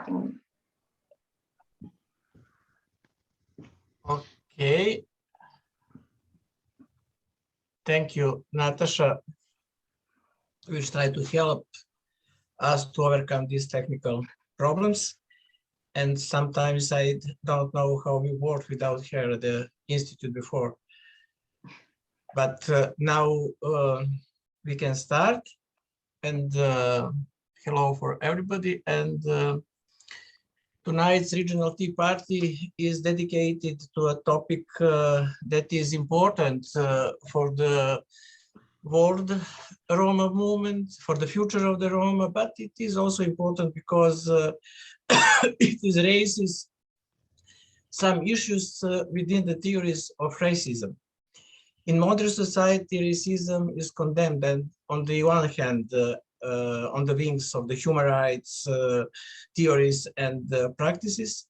starting. Okay. Thank you, Natasha. We'll try to help us to overcome these technical problems. And sometimes I don't know how we worked without her at the Institute before. But now we can start. And hello for everybody. And tonight's Regional Tea Party is dedicated to a topic that is important for the world Roma movement, for the future of the Roma, but it is also important because it raises some issues within the theories of racism. In modern society, racism is condemned, and on the one hand, on the wings of the human rights theories and practices.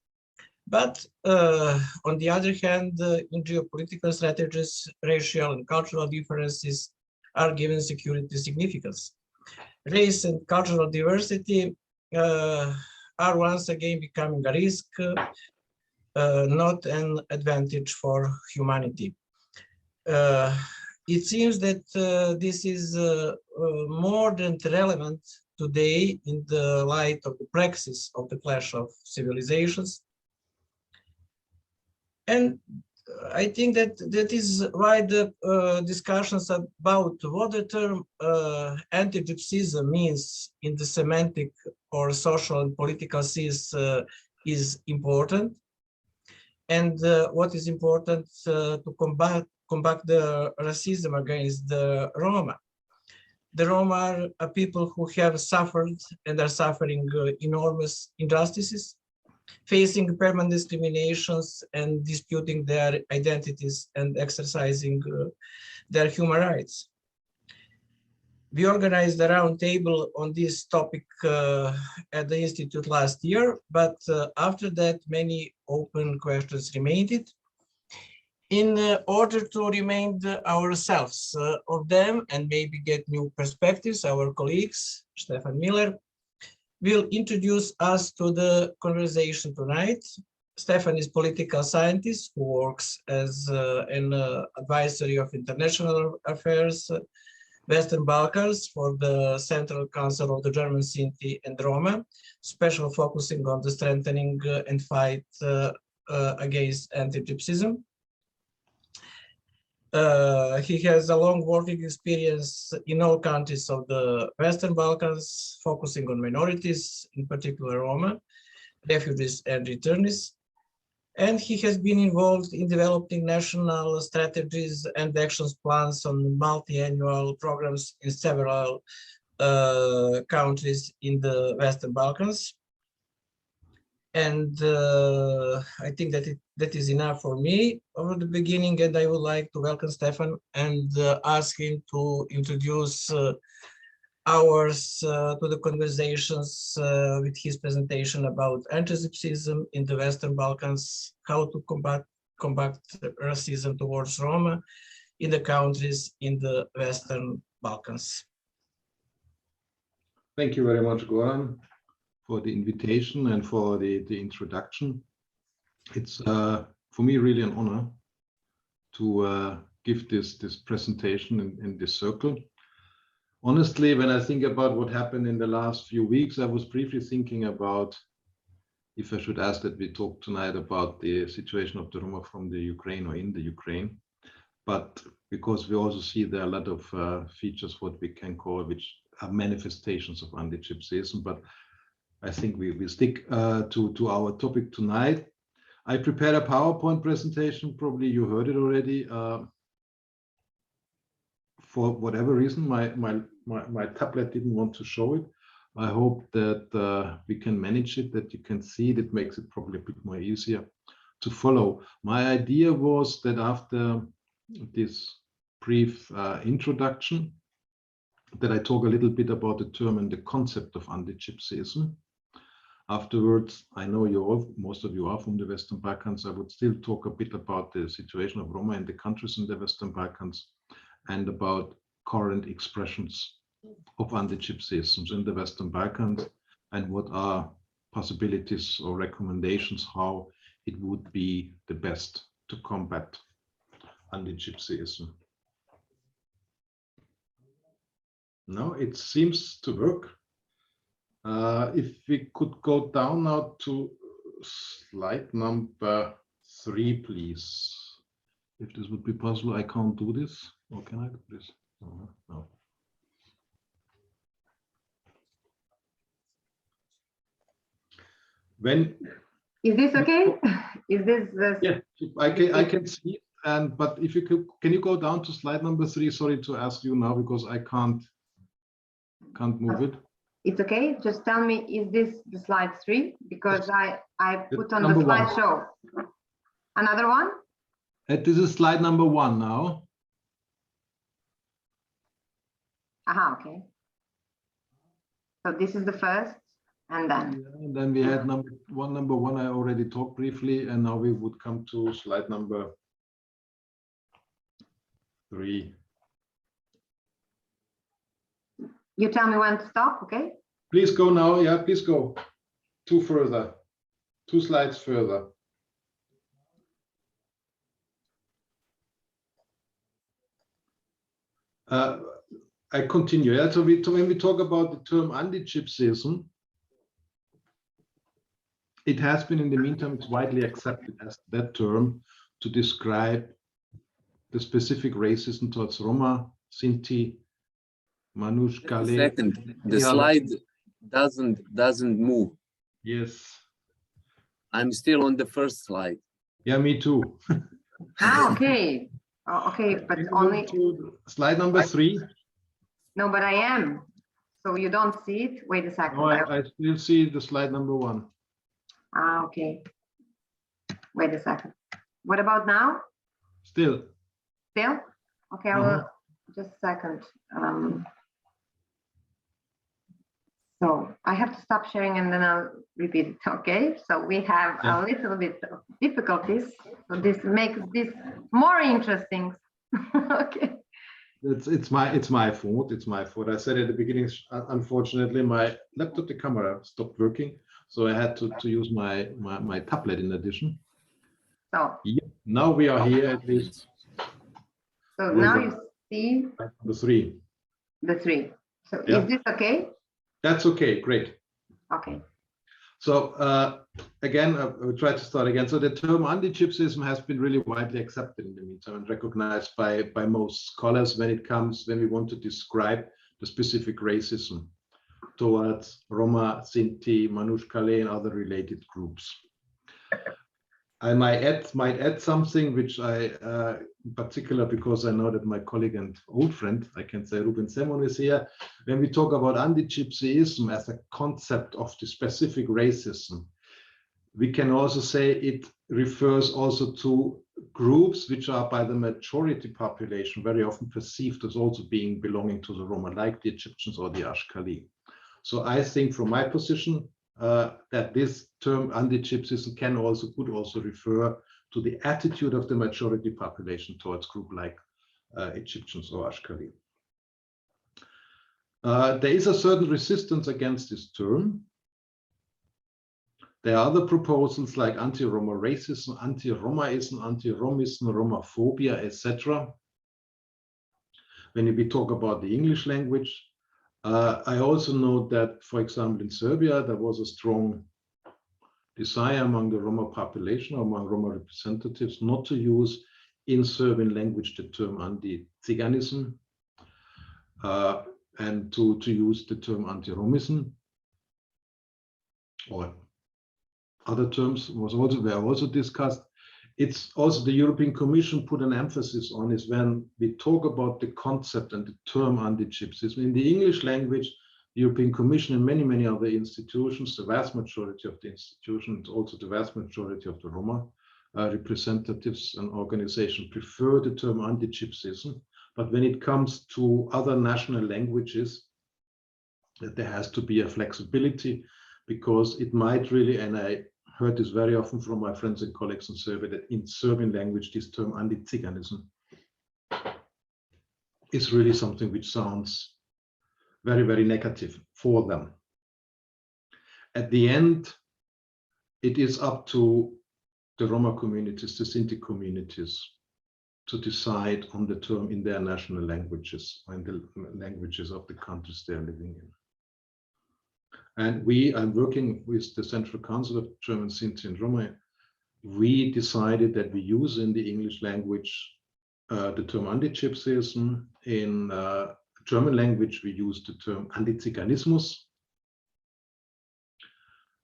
But on the other hand, in geopolitical strategies, racial and cultural differences are given security significance. Race and cultural diversity are once again becoming a risk, not an advantage for humanity. It seems that this is more than relevant today in the light of the praxis of the clash of civilizations. And I think that that is why the discussions about what the term anti-Gypsyism means in the semantic or social and political sense is important. And what is important to combat the racism against the Roma. The Roma are a people who have suffered and are suffering enormous injustices, facing permanent discriminations and disputing their identities and exercising their human rights. We organized a roundtable on this topic at the Institute last year, but after that, many open questions remained. In order to remind ourselves of them and maybe get new perspectives, our colleagues, Stephan Mueller, will introduce us to the conversation tonight. Stephan is political scientist who works as an advisory of international affairs, Western Balkans for the Central Council of the German Sinti and Roma, special focusing on the strengthening and fight against anti-Gypsyism. He has a long working experience in all countries of the Western Balkans, focusing on minorities, in particular Roma, refugees and returnees. And he has been involved in developing national strategies and actions plans on multi-annual programs in several countries in the Western Balkans. And I think that that is enough for me over the beginning, and I would like to welcome Stephan and ask him to introduce ours to the conversations with his presentation about anti-Gypsyism in the Western Balkans, how to combat racism towards Roma in the countries in the Western Balkans. Thank you very much, Goran, for the invitation and for the introduction. It's for me really an honor to give this presentation in this circle. Honestly, when I think about what happened in the last few weeks, I was briefly thinking about if I should ask that we talk tonight about the situation of the Roma from the Ukraine or in the Ukraine. But because we also see there are a lot of features, what we can call, which are manifestations of anti-Gypsyism, but I think we stick to our topic tonight. I prepared a PowerPoint presentation, probably you heard it already. For whatever reason, my tablet didn't want to show it. I hope that we can manage it, that you can see it. It makes it probably a bit more easier to follow. My idea was that after this brief introduction, that I talk a little bit about the term and the concept of anti-Gypsyism. Afterwards, I know most of you are from the Western Balkans. I would still talk a bit about the situation of Roma in the countries in the Western Balkans and about current expressions of anti-Gypsyisms in the Western Balkans and what are possibilities or recommendations how it would be the best to combat Antigypsyism. No, it seems to work. If we could go down now to slide number 3, please. If this would be possible, I can't do this. Or can I do this? No. When is this okay? Is this the... Yeah, I can see it. And but if you could, can you go down to slide number 3? Sorry to ask you now because I can't move it. It's okay. Just tell me, is this the slide 3? Because I put on the number slideshow. Another one? This is slide number 1 now. Aha, okay. So this is the first, and then. Yeah, and then we had number one. I already talked briefly, and now we would come to slide number 3. You tell me when to stop, okay? Please go now. Yeah, please go 2 further, 2 slides further. I continue. Yeah? So when we talk about the term Antigypsyism, it has been in the meantime, it's widely accepted as that term to describe the specific racism towards Roma, Sinti, Manouche, Kale. Second, the slide doesn't move. Yes. I'm still on the first slide. Yeah, me too. Ah, okay. Oh, okay, but only to slide number 3. no, but I am. So you don't see it. Wait a second. No, I still see the slide number 1. Ah, okay. Wait a second. What about now? Still. Still? Okay, I will just a second. So I have to stop sharing and then I'll repeat it. Okay, so we have a little bit of difficulties. So this makes this more interesting. Okay. It's my fault. It's my fault. I said at the beginning, unfortunately, my laptop, the camera stopped working. So I had to use my tablet in addition. So yeah, now we are here at least. So now you see the 3. The 3. So yeah. Is this okay? That's okay. Great. Okay. So again, I will try to start again. So the term Antigypsyism has been really widely accepted in the meantime and recognized by most scholars when we want to describe the specific racism towards Roma, Sinti, Manouche, Kale, and other related groups. I might add something which I, in particular, because I know that my colleague and old friend, I can say Ruben Semon is here. When we talk about Antigypsyism as a concept of the specific racism, we can also say it refers also to groups which are by the majority population very often perceived as also being belonging to the Roma, like the Egyptians or the Ashkali. So I think from my position, that this term Antigypsyism could also refer to the attitude of the majority population towards groups like Egyptians or Ashkali. There is a certain resistance against this term. There are other proposals like anti-Roma racism, anti-Romaism, anti-Romism, Romaphobia, etc. When we talk about the English language, I also know that, for example, in Serbia, there was a strong desire among the Roma population, among Roma representatives, not to use in Serbian language the term anti-Tsiganism and to use the term anti-Romism, or other terms were also discussed. It's also the European Commission put an emphasis on is when we talk about the concept and the term Antigypsyism. In the English language, the European Commission and many other institutions, the vast majority of the institutions, also the vast majority of the Roma representatives and organizations prefer the term Antigypsyism. But when it comes to other national languages, there has to be a flexibility, because it might really, and I heard this very often from my friends and colleagues in Serbia, that in Serbian language, this term anti-Tsiganism is really something which sounds very negative for them. at the end, it is up to the Roma communities, the Sinti communities, to decide on the term in their national languages, or in the languages of the countries they're living in. And I'm working with the Central Council of German Sinti and Roma. We decided that we use in the English language the term Antigypsyism. In German language, we use the term Antizyganismus.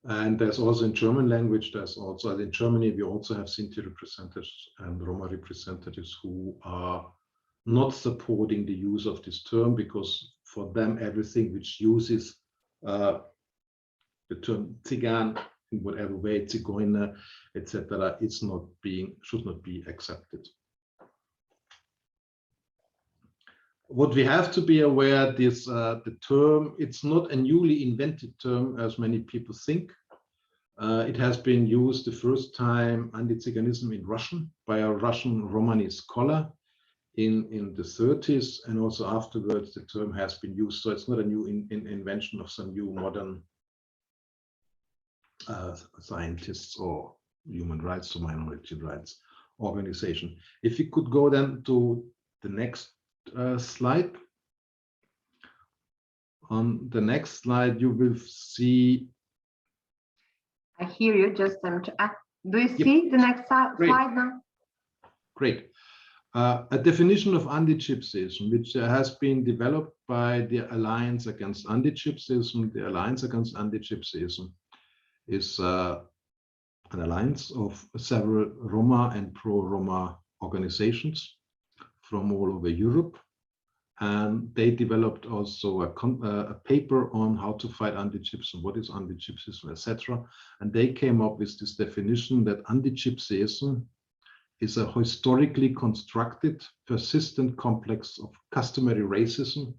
And there's also in German language, there's also in Germany, we also have Sinti representatives and Roma representatives who are not supporting the use of this term, because for them, everything which uses the term Zygan in whatever way, Zigeuner, etc., should not be accepted. What we have to be aware, the term, it's not a newly invented term as many people think. It has been used the first time, Antizyganism, in Russian by a Russian Romani scholar in the 30s, and also afterwards the term has been used. So it's not a new invention of some new modern scientists or human rights or minority rights organization. If we could go then to the next slide. On the next slide, you will see. I hear you. Just do you see the next slide now? Great. A definition of Antigypsyism, which has been developed by the Alliance Against Antigypsyism. The Alliance Against Antigypsyism is an alliance of several Roma and pro-Roma organizations from all over Europe, and they developed also a paper on how to fight anti-gypsyism, what is anti-gypsyism, etc. And they came up with this definition that anti-gypsyism is a historically constructed, persistent complex of customary racism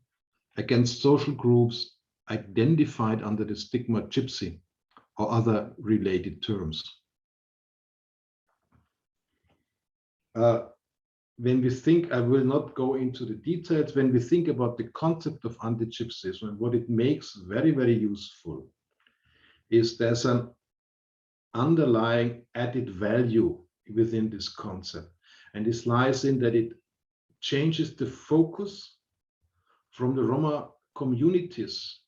against social groups identified under the stigma gypsy or other related terms. When we think, I will not go into the details, when we think about the concept of anti-gypsyism and what it makes very, very useful, is there's an underlying added value within this concept. And this lies in that it changes the focus from the Roma community's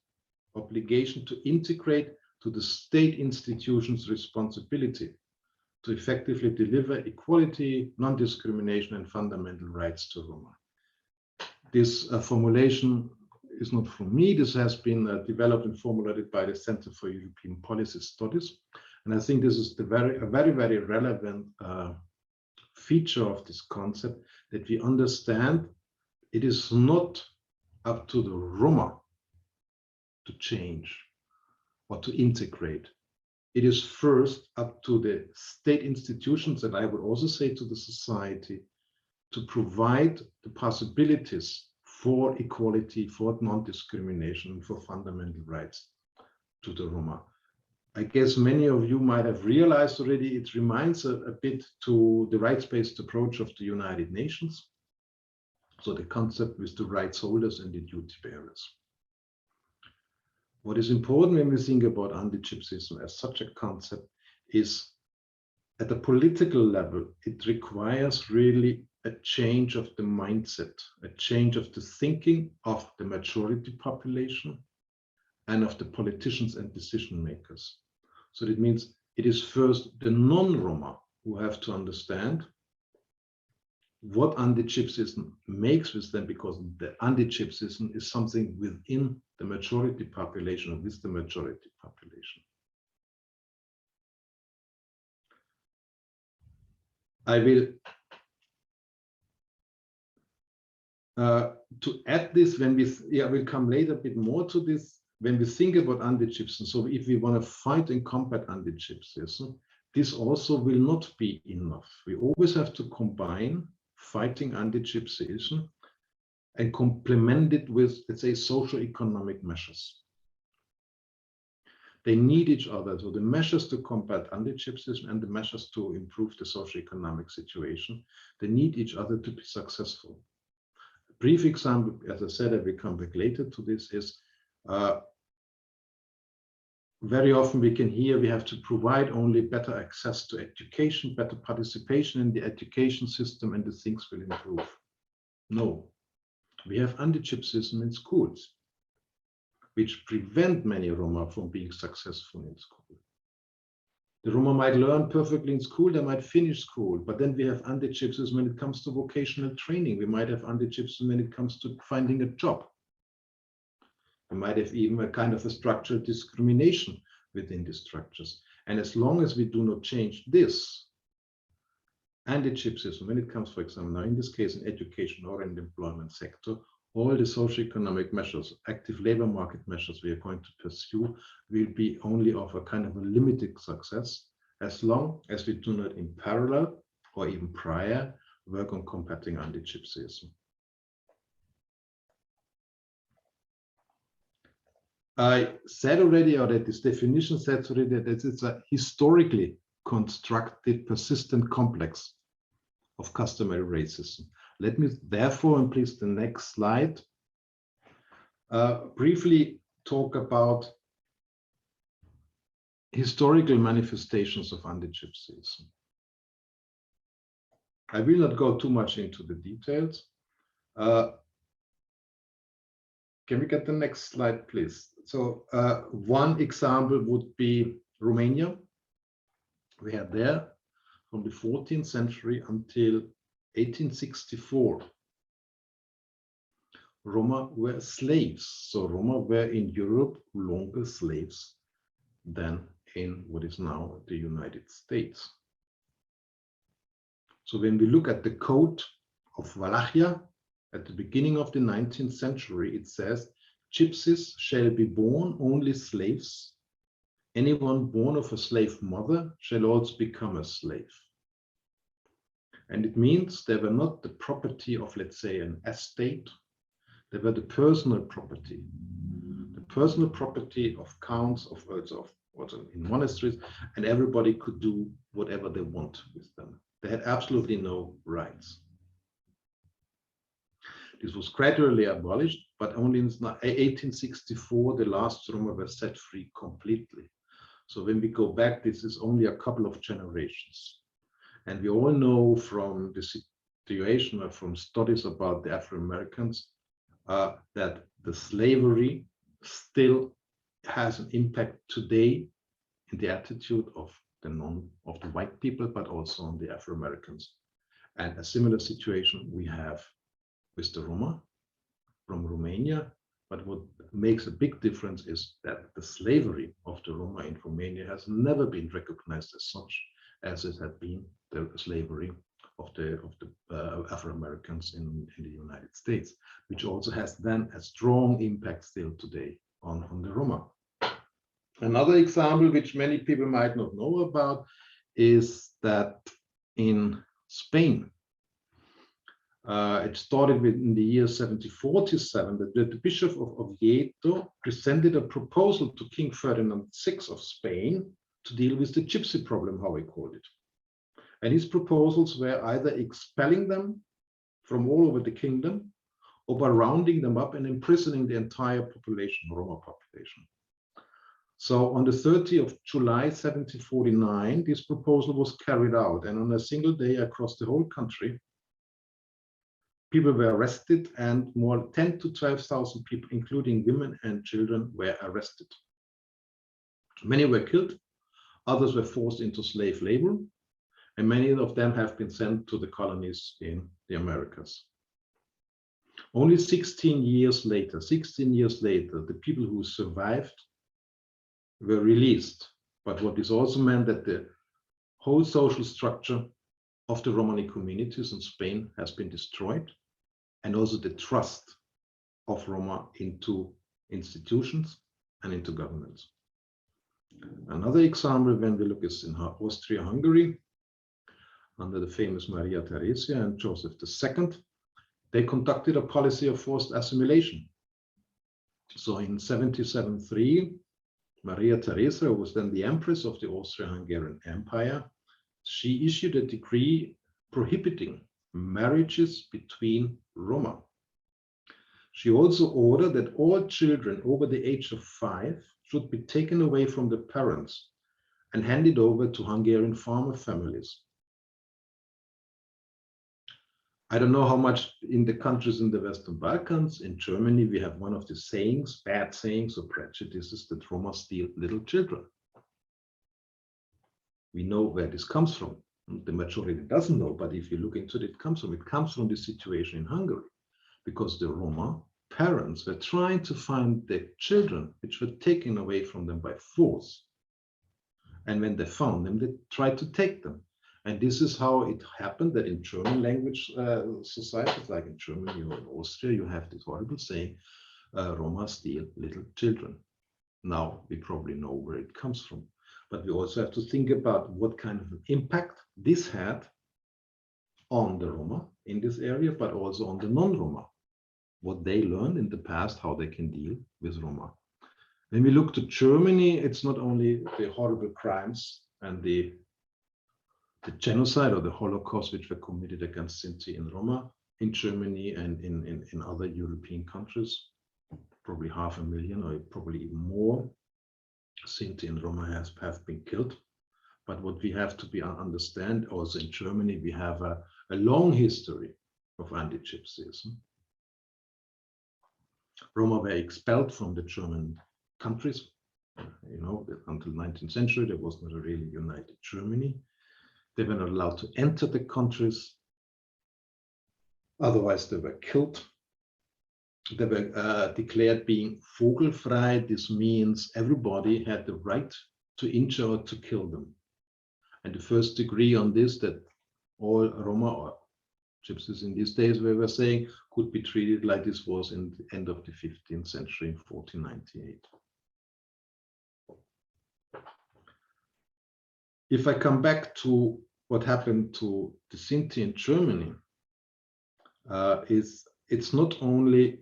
obligation to integrate to the state institutions' responsibility to effectively deliver equality, non-discrimination, and fundamental rights to Roma. This formulation is not from me. This has been developed and formulated by the Center for European Policy Studies. And I think this is a very, very relevant feature of this concept, that we understand it is not up to the Roma to change or to integrate. It is first up to the state institutions, and I would also say to the society, to provide the possibilities for equality, for non-discrimination, for fundamental rights to the Roma. I guess many of you might have realized already, it reminds a bit to the rights-based approach of the United Nations. So the concept with the rights holders and the duty bearers. What is important when we think about anti-Gypsyism as such a concept is, at the political level, it requires really a change of the mindset, a change of the thinking of the majority population and of the politicians and decision makers. So that means it is first the non-Roma who have to understand what anti-Gypsyism makes with them, because the anti-Gypsyism is something within the majority population, or with the majority population. I will to add this, when we, I will come later a bit more to this, when we think about anti-Gypsyism. So if we want to fight and combat anti-Gypsyism, this also will not be enough. We always have to combine fighting anti-Gypsyism and complement it with, let's say, socio-economic measures. They need each other. So the measures to combat anti-Gypsyism and the measures to improve the socio-economic situation, they need each other to be successful. A brief example, as I said, I will come back later to this, is very often we can hear we have to provide only better access to education, better participation in the education system, and the things will improve. No, we have Antigypsyism in schools, which prevent many Roma from being successful in school. The Roma might learn perfectly in school, they might finish school, but then we have Antigypsyism when it comes to vocational training. We might have Antigypsyism when it comes to finding a job. We might have even a kind of a structural discrimination within the structures. And as long as we do not change this, Antigypsyism, when it comes, for example, now in this case, in education or in the employment sector, all the socioeconomic measures, active labor market measures we are going to pursue will be only of a kind of a limited success, as long as we do not in parallel or even prior work on combating Antigypsyism. I said already, or that this definition says already, that it's a historically constructed, persistent complex of customary racism. Let me therefore, and please the next slide, briefly talk about historical manifestations of Antigypsyism. I will not go too much into the details. Can we get the next slide, please? So one example would be Romania. We had there from the 14th century until 1864. Roma were slaves. So Roma were in Europe longer slaves than in what is now the United States. So when we look at the Code of Wallachia at the beginning of the 19th century, it says, gypsies shall be born only slaves. Anyone born of a slave mother shall also become a slave. And it means they were not the property of, let's say, an estate. They were the personal property of counts, of also in monasteries, and everybody could do whatever they want with them. They had absolutely no rights. This was gradually abolished, but only in 1864 the last Roma were set free completely. So when we go back, this is only a couple of generations. And we all know from the situation or from studies about the Afro-Americans that the slavery still has an impact today in the attitude of the white people, but also on the Afro-Americans. And a similar situation we have with the Roma from Romania. But what makes a big difference is that the slavery of the Roma in Romania has never been recognized as such as it had been the slavery of the Afro-Americans in the United States, which also has then a strong impact still today on the Roma. Another example, which many people might not know about, is that in Spain, it started in the year 1747 that the Bishop of Oviedo presented a proposal to King Ferdinand VI of Spain to deal with the gypsy problem, how he called it. And his proposals were either expelling them from all over the kingdom or by rounding them up and imprisoning the entire population, Roma population. So on the 30th of July 1749, this proposal was carried out, and on a single day across the whole country, people were arrested, and more than 10,000 to 12,000 people, including women and children, were arrested. Many were killed, others were forced into slave labor, and many of them have been sent to the colonies in the Americas. Only 16 years later, the people who survived were released. But what this also meant that the whole social structure of the Romani communities in Spain has been destroyed, and also the trust of Roma into institutions and into governments. Another example, when we look, is in Austria-Hungary, under the famous Maria Theresia and Joseph II, they conducted a policy of forced assimilation. So in 1773, Maria Theresa, who was then the Empress of the Austro-Hungarian Empire, she issued a decree prohibiting marriages between Roma. She also ordered that all children over the age of 5 should be taken away from the parents and handed over to Hungarian farmer families. I don't know how much in the countries in the Western Balkans, in Germany, we have one of the sayings, bad sayings or prejudices, that Roma steal little children. We know where this comes from. The majority doesn't know, but if you look into it, it comes from the situation in Hungary, because the Roma parents were trying to find their children, which were taken away from them by force. And when they found them, they tried to take them. And this is how it happened that in German language societies, like in Germany or in Austria, you have this horrible saying, Roma steal little children. Now we probably know where it comes from. But we also have to think about what kind of impact this had on the Roma in this area, but also on the non-Roma. What they learned in the past, how they can deal with Roma. When we look to Germany, it's not only the horrible crimes and the genocide or the Holocaust which were committed against Sinti and Roma in Germany and in other European countries, probably 500,000 or probably even more Sinti and Roma have been killed. But what we have to understand also in Germany, we have a long history of anti-Gypsyism. Roma were expelled from the German countries. You know, until 19th century, there was not a really united Germany. They were not allowed to enter the countries. Otherwise, they were killed. They were declared being vogelfrei. This means everybody had the right to injure or to kill them. And the first degree on this, that all Roma or Gypsies in these days, we were saying, could be treated like this was in the end of the 15th century, in 1498. If I come back to what happened to the Sinti in Germany, it's not only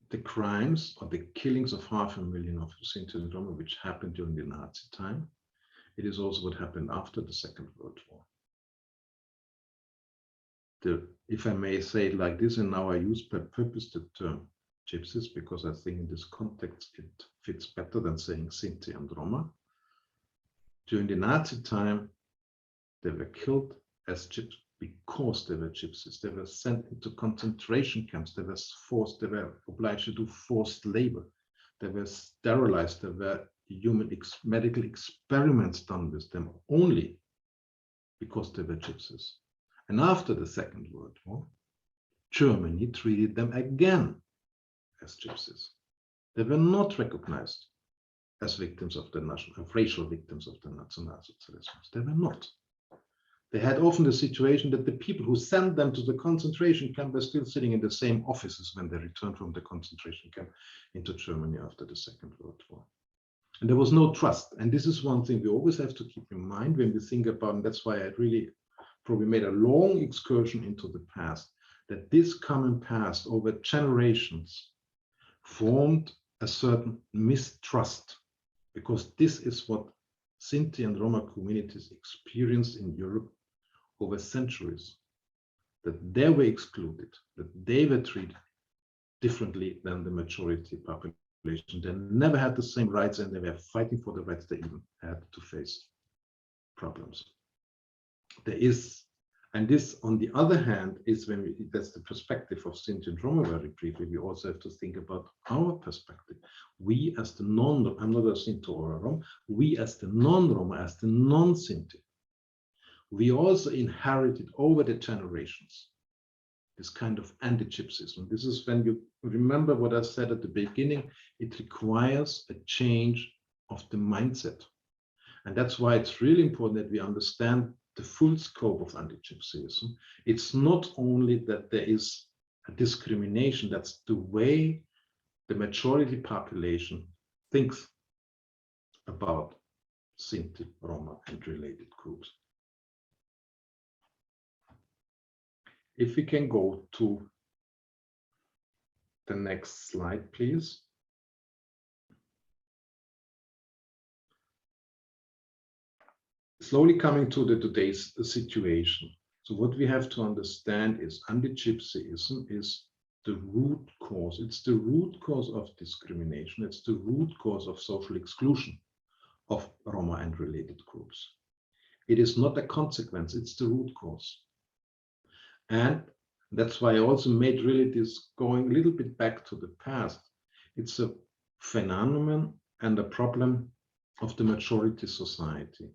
the crimes or the killings of 500,000 of Sinti and Roma, which happened during the Nazi time. It is also what happened after the Second World War. If I may say it like this, and now I use per purpose the term Gypsies, because I think in this context it fits better than saying Sinti and Roma. During the Nazi time, they were killed as Gypsies because they were Gypsies. They were sent into concentration camps. They were obliged to do forced labor. They were sterilized. There were medical experiments done with them only because they were Gypsies. And after the Second World War, Germany treated them again as Gypsies. They were not recognized as victims of the racial victims of the Nationalsocialism. They were not. They had often the situation that the people who sent them to the concentration camp were still sitting in the same offices when they returned from the concentration camp into Germany after the Second World War. And there was no trust. And this is one thing we always have to keep in mind when we think about, and that's why I really probably made a long excursion into the past, that this common past over generations formed a certain mistrust, because this is what Sinti and Roma communities experienced in Europe over centuries, that they were excluded, that they were treated differently than the majority population. They never had the same rights, and they were fighting for the rights. They even had to face problems. There is, and this on the other hand is when that's the perspective of Sinti and Roma very briefly. We also have to think about our perspective. We as the I'm not a Sinti or a Roma, we as the non-Roma, as the non-Sinti, we also inherited over the generations this kind of anti-Gypsyism. This is when you remember what I said at the beginning, it requires a change of the mindset. And that's why it's really important that we understand the full scope of anti-Gypsyism. It's not only that there is a discrimination, that's the way the majority population thinks about Sinti, Roma, and related groups. If we can go to the next slide, please. Slowly coming to today's situation. So what we have to understand is anti-Gypsyism is the root cause. It's the root cause of discrimination. It's the root cause of social exclusion of Roma and related groups. It is not a consequence, it's the root cause. And that's why I also made really this going a little bit back to the past. It's a phenomenon and a problem of the majority society.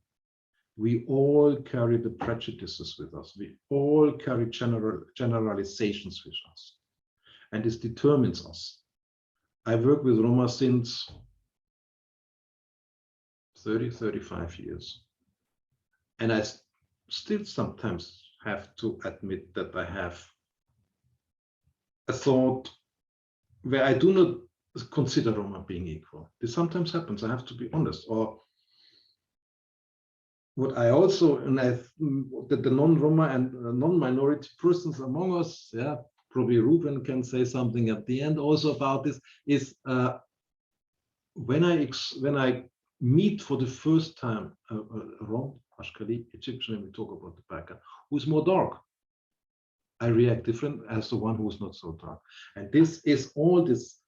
We all carry the prejudices with us. We all carry generalizations with us. And this determines us. I work with Roma since 30, 35 years. And I still sometimes have to admit that I have a thought where I do not consider Roma being equal. This sometimes happens, I have to be honest. Or what I also, and that the non-Roma and non-minority persons among us, yeah, probably Ruben can say something at the end also about this, is when I meet for the first time a Rom, Ashkali, Egyptian, and we talk about the Balkan, who is more dark, I react different as the one who is not so dark. And this is all this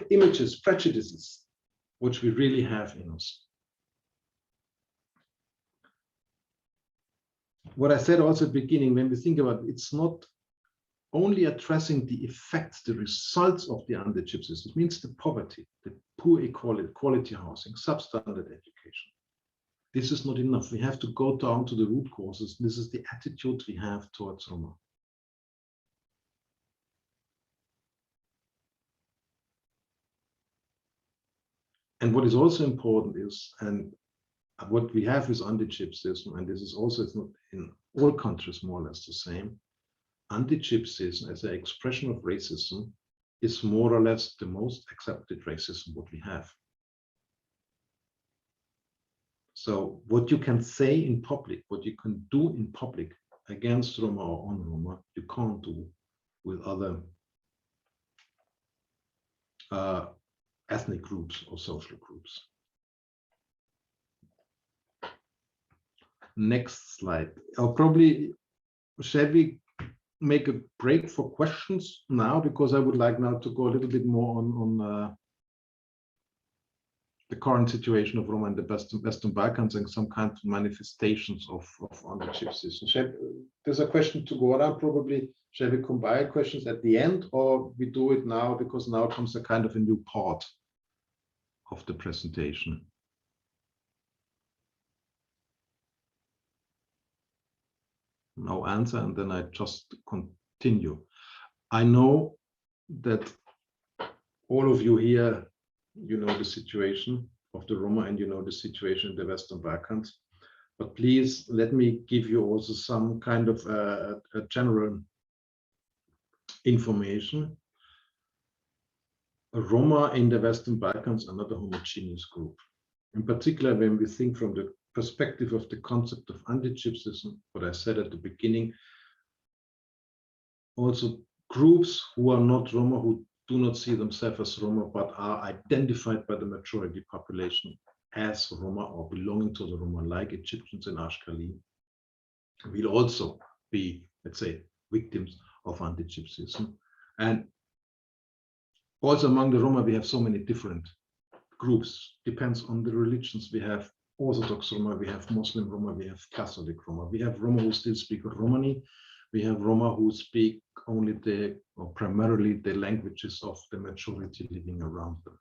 images, prejudices, which we really have in us. What I said also at the beginning, when we think about it, it's not only addressing the effects, the results of the Undergypsyism. It means the poverty, the poor equality, quality housing, substandard education. This is not enough. We have to go down to the root causes. This is the attitude we have towards Roma. And what is also important is, and what we have is Antigypsyism, and this is also, it's not in all countries more or less the same. Antigypsyism as an expression of racism is more or less the most accepted racism what we have. So what you can say in public, what you can do in public against Roma or on Roma, you can't do with other ethnic groups or social groups. Next slide. I'll probably, shall we make a break for questions now, because I would like now to go a little bit more on the current situation of Roma in the Western Balkans and some kind of manifestations of Underchipsism. There's a question to go around, probably. Shall we combine questions at the end, or we do it now, because now comes a kind of a new part of the presentation. No answer, and then I just continue. I know that all of you here, you know the situation of the Roma, and you know the situation in the Western Balkans. But please let me give you also some kind of a general information. Roma in the Western Balkans are not a homogeneous group. In particular, when we think from the perspective of the concept of Antigypsyism, what I said at the beginning, also groups who are not Roma, who do not see themselves as Roma, but are identified by the majority population as Roma or belonging to the Roma, like Egyptians and Ashkali, will also be, let's say, victims of Antigypsyism. And also among the Roma, we have so many different groups, depends on the religions. We have Orthodox Roma, we have Muslim Roma, we have Catholic Roma, we have Roma who still speak Romani, we have Roma who speak only or primarily the languages of the majority living around them.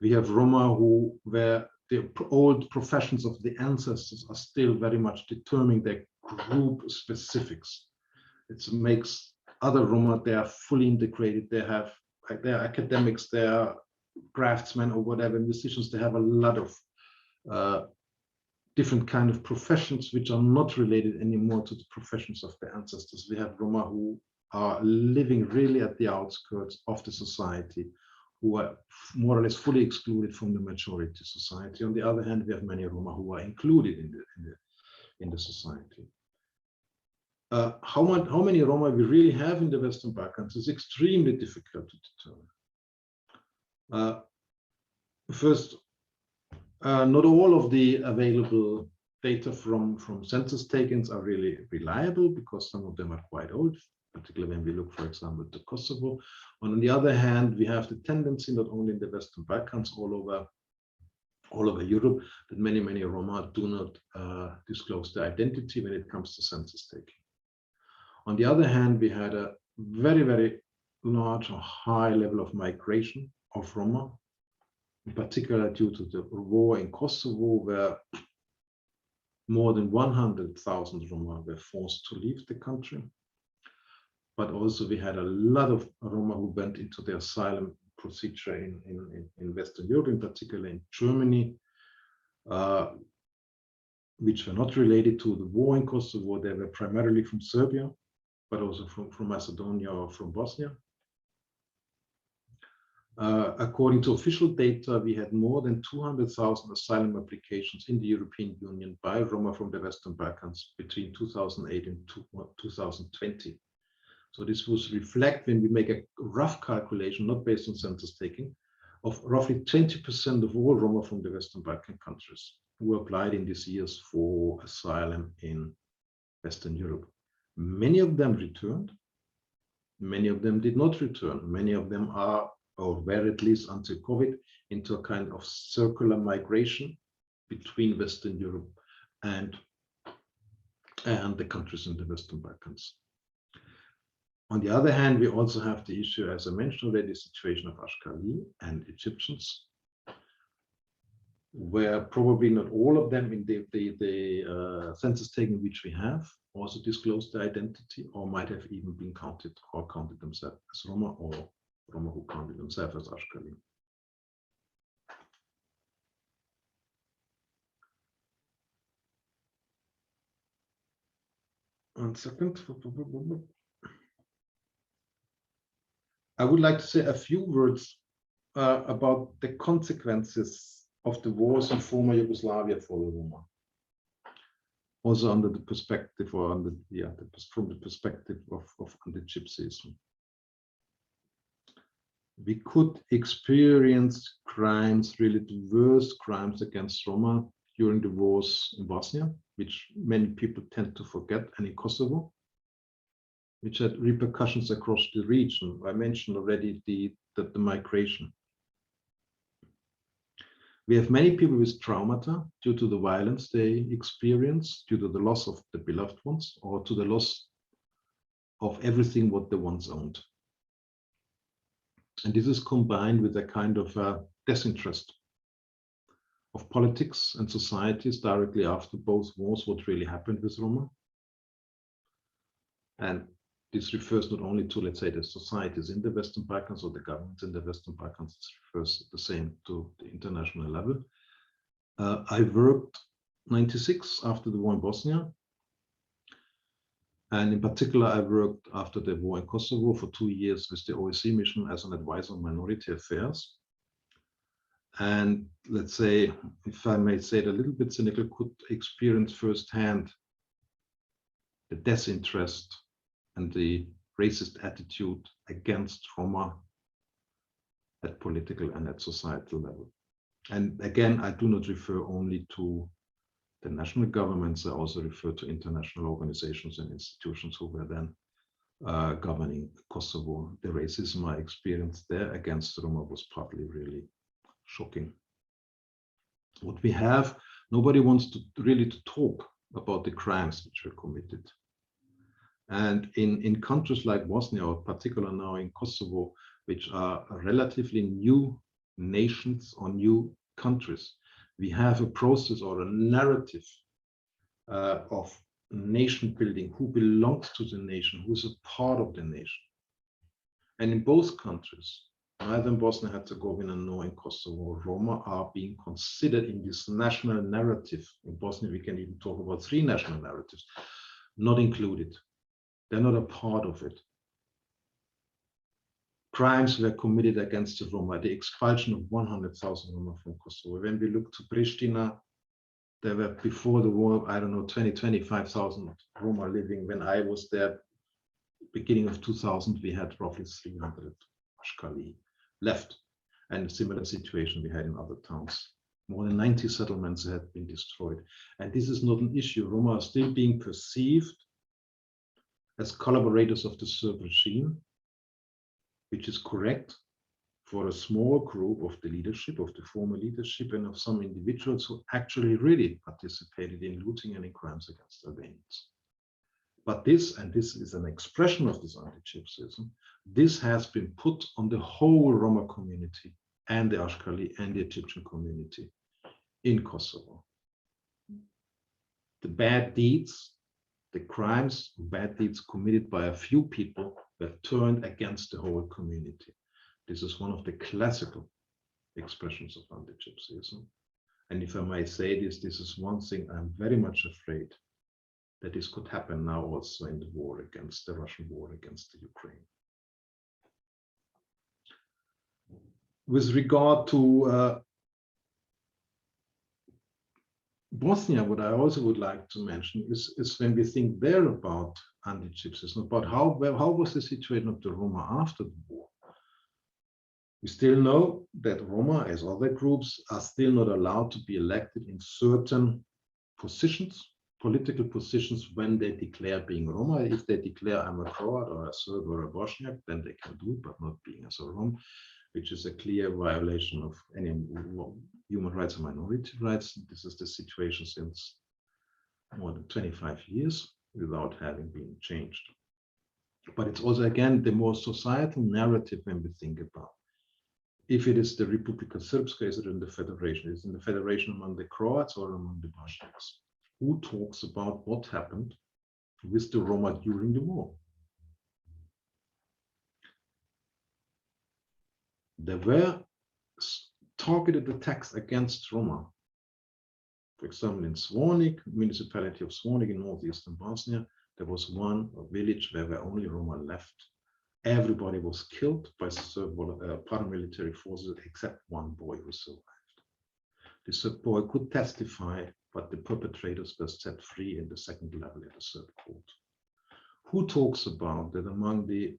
We have Roma where the old professions of the ancestors are still very much determining their group specifics. It makes other Roma, they are fully integrated, they are academics, they are craftsmen or whatever, musicians, they have a lot of different kind of professions which are not related anymore to the professions of the ancestors. We have Roma who are living really at the outskirts of the society, who are more or less fully excluded from the majority society. On the other hand, we have many Roma who are included in the society. How many Roma we really have in the Western Balkans is extremely difficult to determine. First, not all of the available data from census takings are really reliable, because some of them are quite old. particularly when we look, for example, to Kosovo. On the other hand, we have the tendency, not only in the Western Balkans, all over Europe, that many Roma do not disclose their identity when it comes to census taking. On the other hand, we had a very large or high level of migration of Roma, in particular due to the war in Kosovo, where more than 100,000 Roma were forced to leave the country. But also we had a lot of Roma who went into the asylum procedure in Western Europe, in particular in Germany, which were not related to the war in Kosovo. They were primarily from Serbia, but also from Macedonia or from Bosnia. According to official data, we had more than 200,000 asylum applications in the European Union by Roma from the Western Balkans between 2008 and 2020. So this was reflect, when we make a rough calculation, not based on census taking, of roughly 20% of all Roma from the Western Balkan countries who applied in these years for asylum in Western Europe. Many of them returned, many of them did not return, many of them are, or were at least until COVID, into a kind of circular migration between Western Europe and the countries in the Western Balkans. On the other hand, we also have the issue, as I mentioned already, the situation of Ashkali and Egyptians, where probably not all of them in the census taking which we have also disclosed their identity, or might have even been counted or counted themselves as Roma, or Roma who counted themselves as Ashkali. One second. I would like to say a few words about the consequences of the wars in former Yugoslavia for the Roma. Also under the perspective, or under, from the perspective of Antigypsyism. We could experience crimes, really the worst crimes against Roma during the wars in Bosnia, which many people tend to forget, and in Kosovo, which had repercussions across the region. I mentioned already the migration. We have many people with traumata due to the violence they experience, due to the loss of the beloved ones, or to the loss of everything what they once owned. And this is combined with a kind of disinterest of politics and societies directly after both wars, what really happened with Roma. And this refers not only to, let's say, the societies in the Western Balkans or the governments in the Western Balkans, it refers the same to the international level. I worked 96 after the war in Bosnia. And in particular, I worked after the war in Kosovo for 2 years with the OSCE mission as an advisor on minority affairs. And let's say, if I may say it a little bit cynical, could experience firsthand the disinterest and the racist attitude against Roma at political and at societal level. And again, I do not refer only to the national governments, I also refer to international organizations and institutions who were then governing Kosovo. The racism I experienced there against Roma was partly really shocking. What we have, nobody wants to really talk about the crimes which were committed. And in countries like Bosnia, or particularly now in Kosovo, which are relatively new nations or new countries, we have a process or a narrative of nation building, who belongs to the nation, who is a part of the nation. And in both countries, neither in Bosnia-Herzegovina nor in Kosovo, Roma are being considered in this national narrative. In Bosnia, we can even talk about 3 national narratives, not included. They're not a part of it. Crimes were committed against the Roma, the expulsion of 100,000 Roma from Kosovo. When we look to Pristina, there were before the war, I don't know, 25,000 Roma living. When I was there, beginning of 2000, we had roughly 300 Ashkali left. And a similar situation we had in other towns. More than 90 settlements had been destroyed. And this is not an issue. Roma are still being perceived as collaborators of the Serb regime, which is correct for a small group of the leadership, of the former leadership, and of some individuals who actually really participated in looting and in crimes against Albanians. But this, and this is an expression of this anti-Gypsyism, this has been put on the whole Roma community and the Ashkali and the Egyptian community in Kosovo. The bad deeds, the crimes, bad deeds committed by a few people were turned against the whole community. This is one of the classical expressions of anti-Gypsyism. And if I may say this, this is one thing I'm very much afraid that this could happen now also in the war against the Russian war against the Ukraine. With regard to Bosnia, what I also would like to mention is when we think there about anti-Gypsyism, about how was the situation of the Roma after the war. We still know that Roma, as other groups, are still not allowed to be elected in certain positions, political positions, when they declare being Roma. If they declare I'm a Croat or a Serb or a Bosniak, then they can do it, but not being as a Rom, which is a clear violation of any human rights and minority rights. This is the situation since more than 25 years without having been changed. But it's also, again, the more societal narrative when we think about if it is the Republika Srpska, is it in the federation? Is it in the federation among the Croats or among the Bosniaks? Who talks about what happened with the Roma during the war? There were targeted attacks against Roma. For example, in Zvornik, municipality of Zvornik in northeastern Bosnia, there was one village where were only Roma left. Everybody was killed by Serb paramilitary forces except one boy who survived. The Serb boy could testify, but the perpetrators were set free in the second level at the Serb court. Who talks about that among the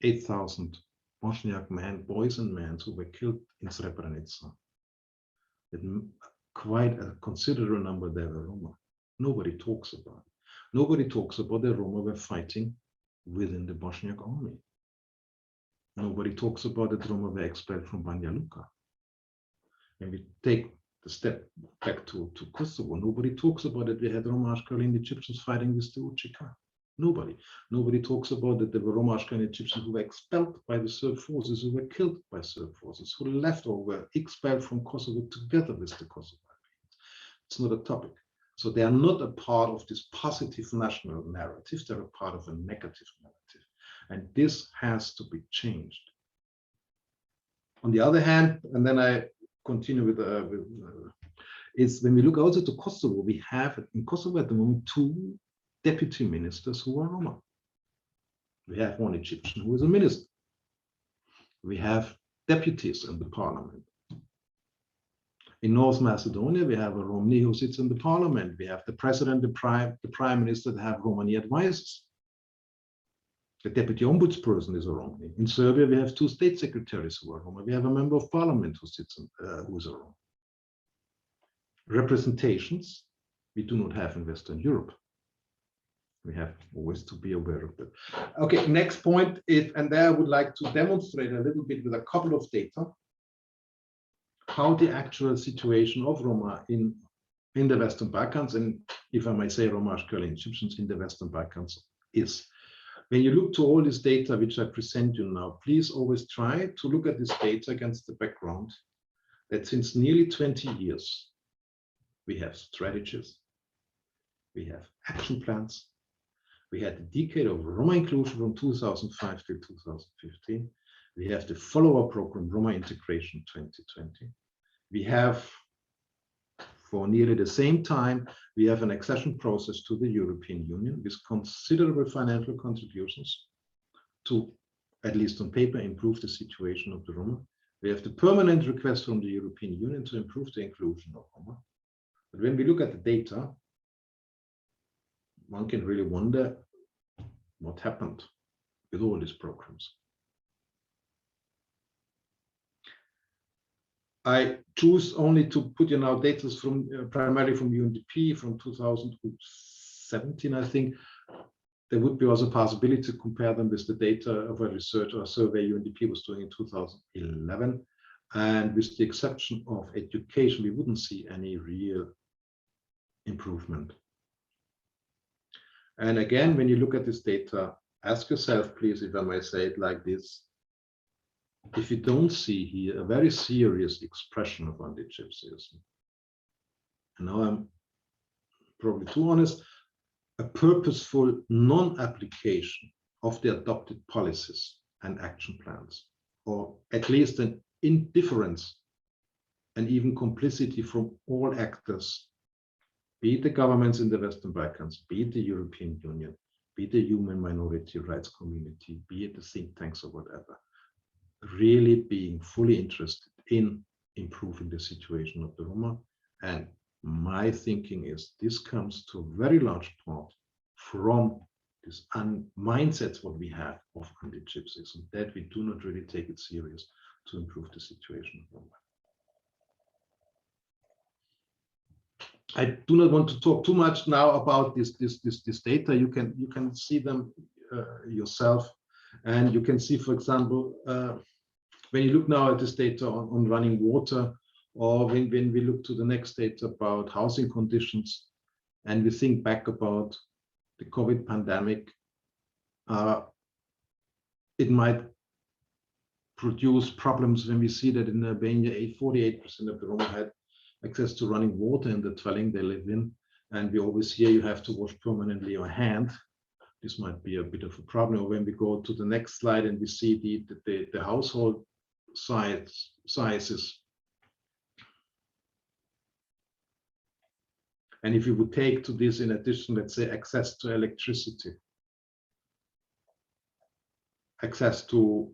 8,000 Bosniak men, boys and men who were killed in Srebrenica, that quite a considerable number there were Roma? Nobody talks about it. Nobody talks about the Roma were fighting within the Bosniak army. Nobody talks about that Roma were expelled from Banja Luka. When we take the step back to Kosovo, nobody talks about it. We had Roma, Ashkali, and Egyptians fighting with the UÇK. Nobody. Nobody talks about that there were Roma, Ashkali, and Egyptians who were expelled by the Serb forces, who were killed by Serb forces, who left or were expelled from Kosovo together with the Kosovo. It's not a topic. So they are not a part of this positive national narrative, they're a part of a negative narrative. And this has to be changed. On the other hand, and then I continue with is when we look also to Kosovo, we have in Kosovo at the moment 2 deputy ministers who are Roma. We have one Egyptian who is a minister. We have deputies in the parliament. In North Macedonia, we have a Romani who sits in the parliament. We have the president, the prime minister, they have Romani advisors. The deputy ombudsperson is a Romani. In Serbia, we have 2 state secretaries who are Roma. We have a member of parliament who sits who is a Roma. Representations we do not have in Western Europe. We have always to be aware of that. Okay, next point is, and there I would like to demonstrate a little bit with a couple of data how the actual situation of Roma in the Western Balkans, and if I may say Roma, Ashkali, and Egyptians in the Western Balkans is. When you look to all this data which I present you now, please always try to look at this data against the background that since nearly 20 years, we have strategies, we have action plans, we had the decade of Roma inclusion from 2005 to 2015, we have the follow-up program Roma Integration 2020. We have, for nearly the same time, we have an accession process to the European Union with considerable financial contributions to, at least on paper, improve the situation of the Roma. We have the permanent request from the European Union to improve the inclusion of Roma. But when we look at the data, one can really wonder what happened with all these programs. I choose only to put you now data from primarily from UNDP from 2017, I think. there would be also a possibility to compare them with the data of a research or survey UNDP was doing in 2011. And with the exception of education, we wouldn't see any real improvement. And again, when you look at this data, ask yourself, please, if I may say it like this, if you don't see here a very serious expression of anti-Gypsyism, and now I'm probably too honest, a purposeful non-application of the adopted policies and action plans, or at least an indifference and even complicity from all actors, be it the governments in the Western Balkans, be it the European Union, be it the human minority rights community, be it the think tanks or whatever, really being fully interested in improving the situation of the Roma. And my thinking is this comes to a very large part from this mindsets what we have of anti-Gypsyism, that we do not really take it serious to improve the situation of Roma. I do not want to talk too much now about this data. You can see them yourself, and you can see, for example, when you look now at this data on running water, or when we look to the next data about housing conditions, and we think back about the COVID pandemic, it might produce problems when we see that in Albania, 48% of the Roma had access to running water in the dwelling they live in. And we always hear you have to wash permanently your hand. This might be a bit of a problem. Or when we go to the next slide and we see the household sizes. And if you would take to this in addition, let's say, access to electricity, access to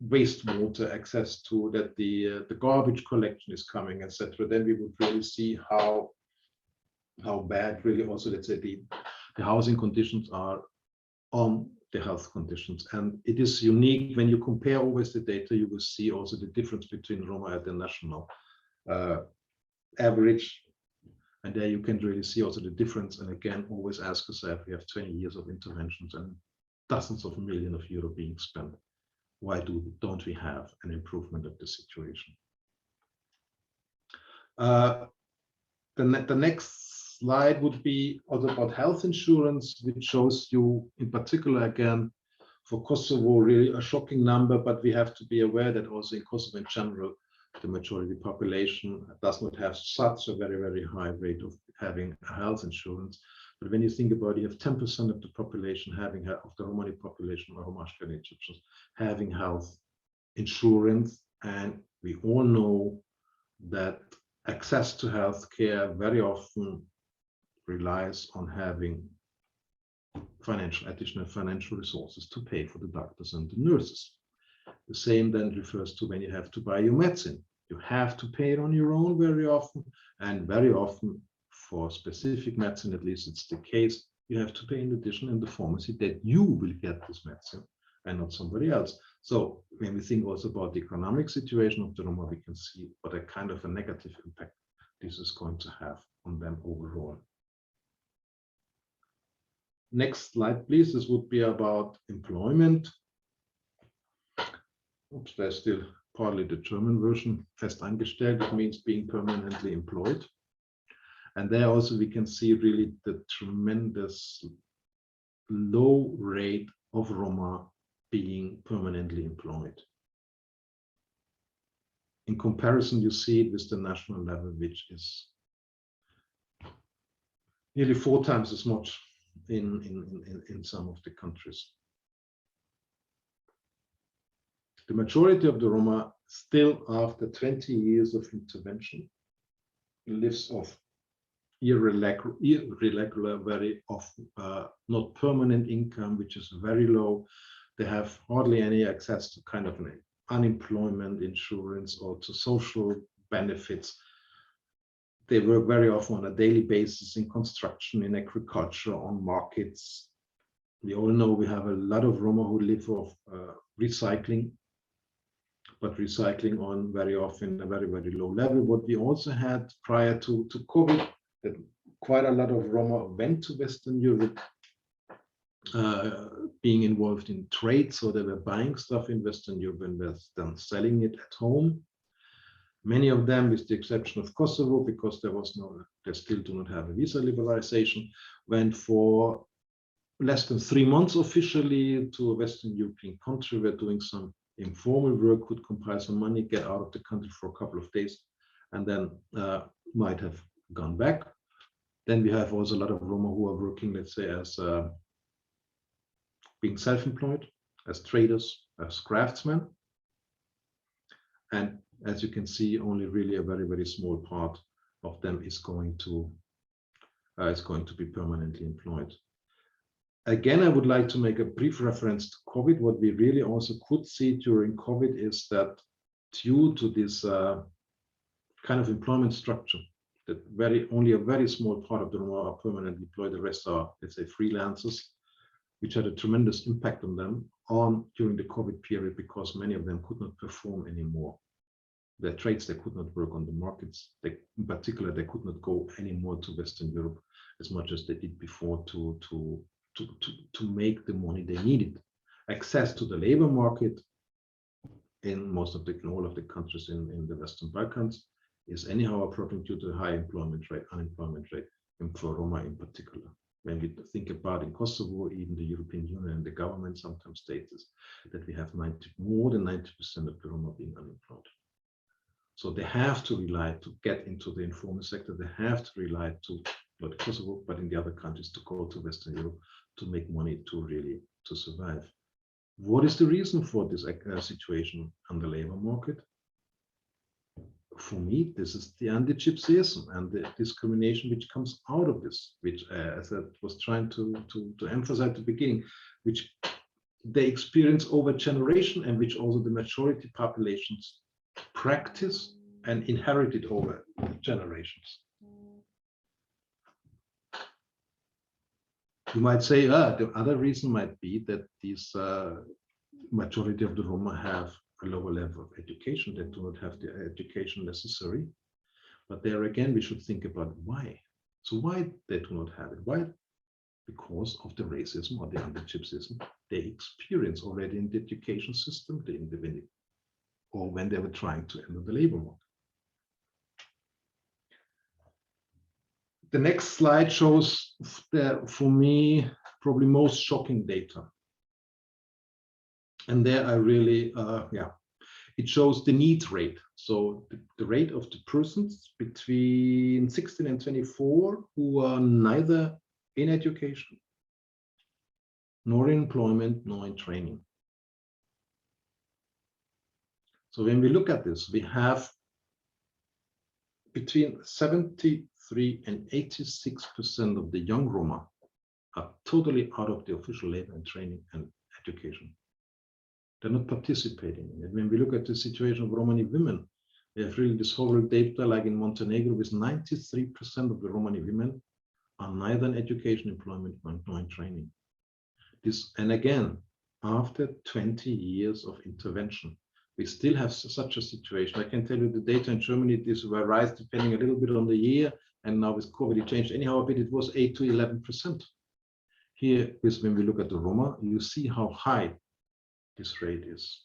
wastewater, access to that the garbage collection is coming, etc., then we would really see how bad really also, let's say, the housing conditions are on the health conditions. And it is unique when you compare always the data, you will see also the difference between Roma at the national average. And there you can really see also the difference. And again, always ask yourself, we have 20 years of interventions and dozens of millions of euro being spent. Why don't we have an improvement of the situation? The next slide would be also about health insurance, which shows you in particular, again, for Kosovo, really a shocking number, but we have to be aware that also in Kosovo in general, the majority population does not have such a very, very high rate of having a health insurance. But when you think about it, you have 10% of the population having, of the Romani population, or Romashka Egyptians, having health insurance. And we all know that access to health care very often relies on having additional financial resources to pay for the doctors and the nurses. The same then refers to when you have to buy your medicine. You have to pay it on your own very often, and very often for specific medicine, at least it's the case, you have to pay in addition in the pharmacy that you will get this medicine and not somebody else. So when we think also about the economic situation of the Roma, we can see what a kind of a negative impact this is going to have on them overall. Next slide, please. This would be about employment. Oops, there's still partly the German version. Fest angestellt, it means being permanently employed. And there also we can see really the tremendous low rate of Roma being permanently employed. In comparison, you see it with the national level, which is nearly 4 times as much in some of the countries. The majority of the Roma still, after 20 years of intervention, lives off irregular, very often not permanent income, which is very low. They have hardly any access to kind of an unemployment insurance or to social benefits. They work very often on a daily basis in construction, in agriculture, on markets. We all know we have a lot of Roma who live off recycling, but recycling on very often a very, very low level. What we also had prior to COVID, that quite a lot of Roma went to Western Europe being involved in trade, so they were buying stuff in Western Europe and were then selling it at home. Many of them, with the exception of Kosovo, because they still do not have a visa liberalization, went for less than 3 months officially to a Western European country, were doing some informal work, could compile some money, get out of the country for a couple of days, and then might have gone back. Then we have also a lot of Roma who are working, let's say, as being self-employed, as traders, as craftsmen. And as you can see, only really a very, very small part of them is going to be permanently employed. Again, I would like to make a brief reference to COVID. What we really also could see during COVID is that due to this kind of employment structure, that only a very small part of the Roma are permanently employed, the rest are, let's say, freelancers, which had a tremendous impact on them during the COVID period, because many of them could not perform anymore. Their trades, they could not work on the markets. In particular, they could not go anymore to Western Europe as much as they did before to make the money they needed. Access to the labor market in all of the countries in the Western Balkans is anyhow a problem due to the high unemployment rate, and for Roma in particular. When we think about in Kosovo, even the European Union and the government sometimes states that we have more than 90% of the Roma being unemployed. So they have to rely to get into the informal sector. They have to rely to, not Kosovo, but in the other countries, to go to Western Europe to make money to survive. What is the reason for this situation on the labor market? For me, this is the Antigypsyism and the discrimination which comes out of this, which, as I was trying to emphasize at the beginning, which they experience over generation, and which also the majority populations practice and inherited over generations. You might say, the other reason might be that this majority of the Roma have a lower level of education. They do not have the education necessary. But there again, we should think about why. So why they do not have it? Why? Because of the racism or the Underchipsism they experience already in the education system, or when they were trying to enter the labor market. The next slide shows for me, probably most shocking data. And there I really, it shows the need rate. So the rate of the persons between 16 and 24 who are neither in education, nor in employment, nor in training. So when we look at this, we have between 73 and 86% of the young Roma are totally out of the official labor and training and education. They're not participating in it. When we look at the situation of Romani women, we have really this horrible data, like in Montenegro, with 93% of the Romani women are neither in education, employment, nor in training. This, and again, after 20 years of intervention, we still have such a situation. I can tell you the data in Germany, this will rise depending a little bit on the year, and now with COVID it changed anyhow a bit, it was 8 to 11%. Here, when we look at the Roma, you see how high this rate is.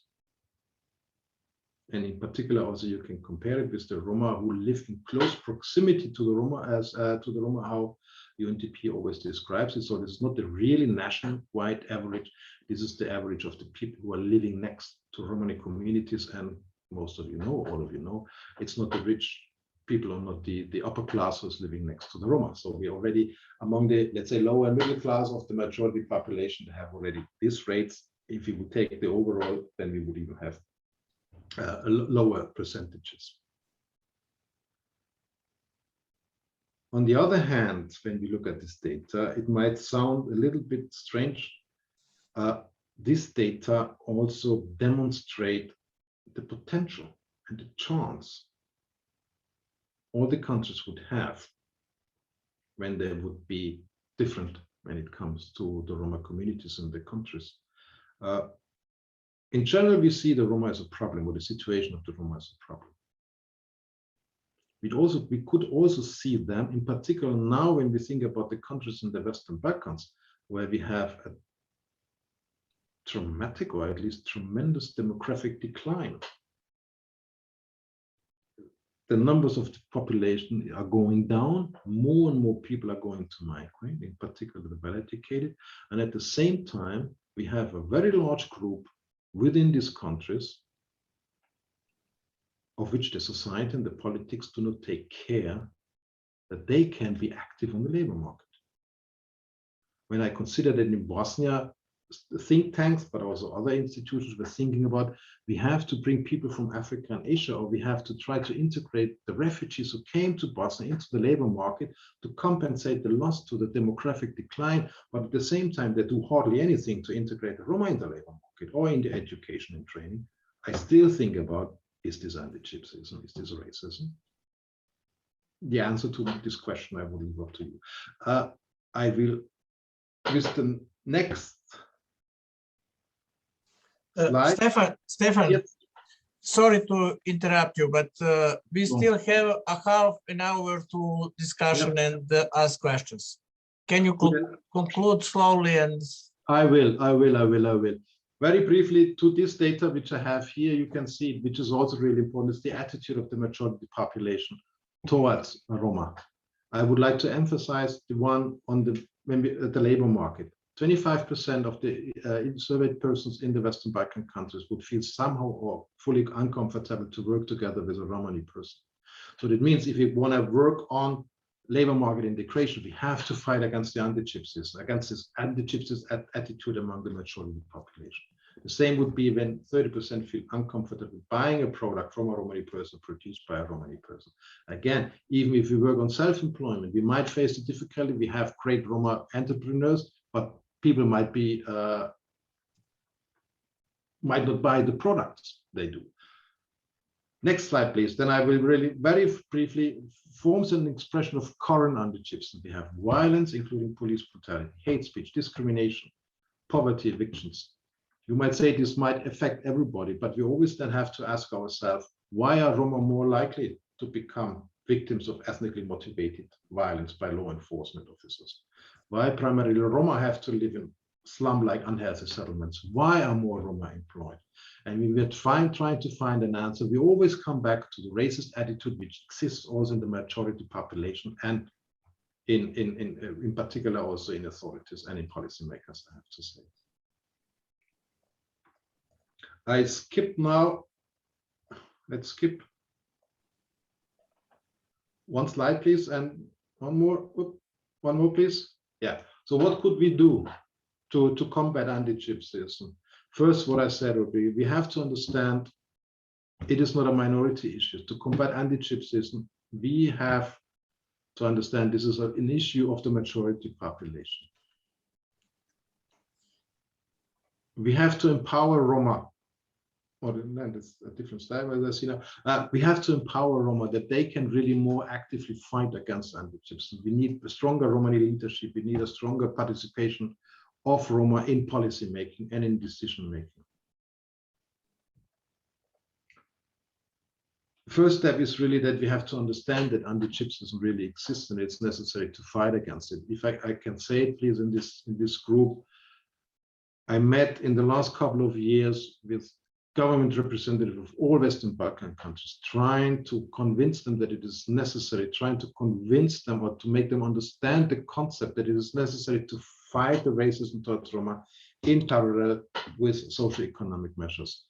And in particular, also you can compare it with the Roma who live in close proximity to the Roma, how UNDP always describes it. So this is not the really national-wide average. This is the average of the people who are living next to Romani communities. And most of you know, all of you know, it's not the rich people or not the upper classes living next to the Roma. So we already among the, let's say, lower and middle class of the majority population have already these rates. If we would take the overall, then we would even have lower percentages. On the other hand, when we look at this data, it might sound a little bit strange. This data also demonstrate the potential and the chance all the countries would have when they would be different when it comes to the Roma communities in the countries. In general, we see the Roma as a problem, or the situation of the Roma as a problem. We could also see them, in particular now when we think about the countries in the Western Balkans, where we have a dramatic, or at least tremendous, demographic decline. The numbers of the population are going down. More and more people are going to migrate, in particular the well-educated. And at the same time, we have a very large group within these countries of which the society and the politics do not take care that they can be active on the labor market. When I consider that in Bosnia, think tanks, but also other institutions were thinking about, we have to bring people from Africa and Asia, or we have to try to integrate the refugees who came to Bosnia into the labor market to compensate the loss to the demographic decline, but at the same time, they do hardly anything to integrate the Roma in the labor market or in the education and training. I still think about, is this anti-Gypsyism? Is this racism? The answer to this question I will leave up to you. I will, with the next slide. Stephan, Yes. sorry to interrupt you, but we still have a half an hour to discussion and ask questions. Can you conclude slowly? And I will. Very briefly, to this data which I have here, you can see, which is also really important, is the attitude of the majority population towards Roma. I would like to emphasize the one on the labor market. 25% of the surveyed persons in the Western Balkan countries would feel somehow or fully uncomfortable to work together with a Romani person. So that means if we want to work on labor market integration, we have to fight against the anti-Gypsyism, against this anti-Gypsyist attitude among the majority population. The same would be when 30% feel uncomfortable buying a product from a Romani person produced by a Romani person. Again, even if we work on self-employment, we might face the difficulty. We have great Roma entrepreneurs, but people might not buy the products they do. Next slide, please. Then I will really very briefly forms an expression of current anti-Gypsyism. We have violence, including police brutality, hate speech, discrimination, poverty, evictions. You might say this might affect everybody, but we always then have to ask ourselves, why are Roma more likely to become victims of ethnically motivated violence by law enforcement officers? Why primarily Roma have to live in slum-like unhealthy settlements? Why are more Roma employed? And we were trying to find an answer. We always come back to the racist attitude which exists also in the majority population and in particular also in authorities and in policymakers, I have to say. I skip now. Let's skip one slide, please, and one more, please. Yeah. So what could we do to combat anti-Gypsyism? First, what I said would be, we have to understand it is not a minority issue. To combat anti-Gypsyism, we have to understand this is an issue of the majority population. We have to empower Roma. Or that's a different style, as I see now. We have to empower Roma that they can really more actively fight against anti-Gypsyism. We need a stronger Romani leadership. We need a stronger participation of Roma in policy making and in decision making. First step is really that we have to understand that anti-Gypsyism really exists and it's necessary to fight against it. If I can say it, please, in this group, I met in the last couple of years with government representatives of all Western Balkan countries, trying to convince them that it is necessary, trying to convince them or to make them understand the concept that it is necessary to fight the racism towards Roma in parallel with socio-economic measures.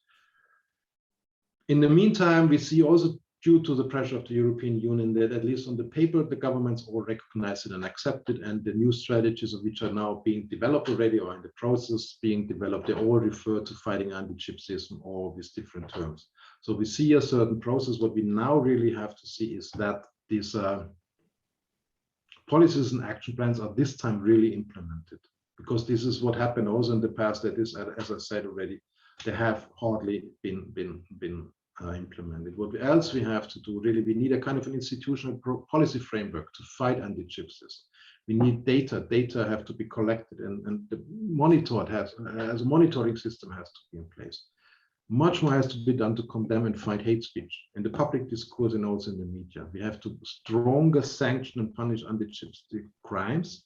In the meantime, we see also, due to the pressure of the European Union, that at least on the paper, the governments all recognize it and accept it, and the new strategies of which are now being developed already or in the process being developed, they all refer to fighting anti-Gypsyism or with different terms. So we see a certain process. What we now really have to see is that these policies and action plans are this time really implemented, because this is what happened also in the past. That is, as I said already, they have hardly been implemented. What else we have to do? Really, we need a kind of an institutional policy framework to fight anti-Gypsyism. We need data. Data have to be collected and the monitored as a monitoring system has to be in place. Much more has to be done to condemn and fight hate speech in the public discourse and also in the media. We have to stronger sanction and punish anti-Gypsy crimes.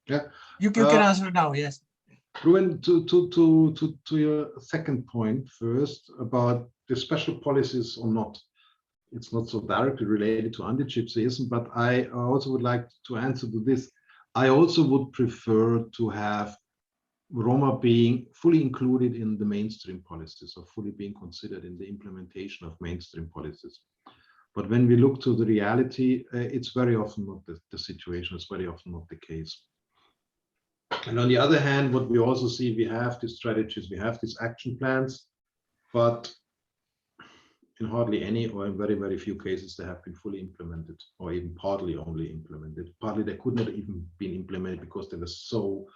Yeah. You can answer now, yes. Ruben, to your second point first about the special policies or not. It's not so directly related to Antigypsyism, but I also would like to answer to this. I also would prefer to have Roma being fully included in the mainstream policies or fully being considered in the implementation of mainstream policies. But when we look to the reality, it's very often not the situation, it's very often not the case. And on the other hand, what we also see, we have these strategies, we have these action plans, but in hardly any or in very, very few cases, they have been fully implemented or even partly only implemented. Partly they could not even be implemented because they were so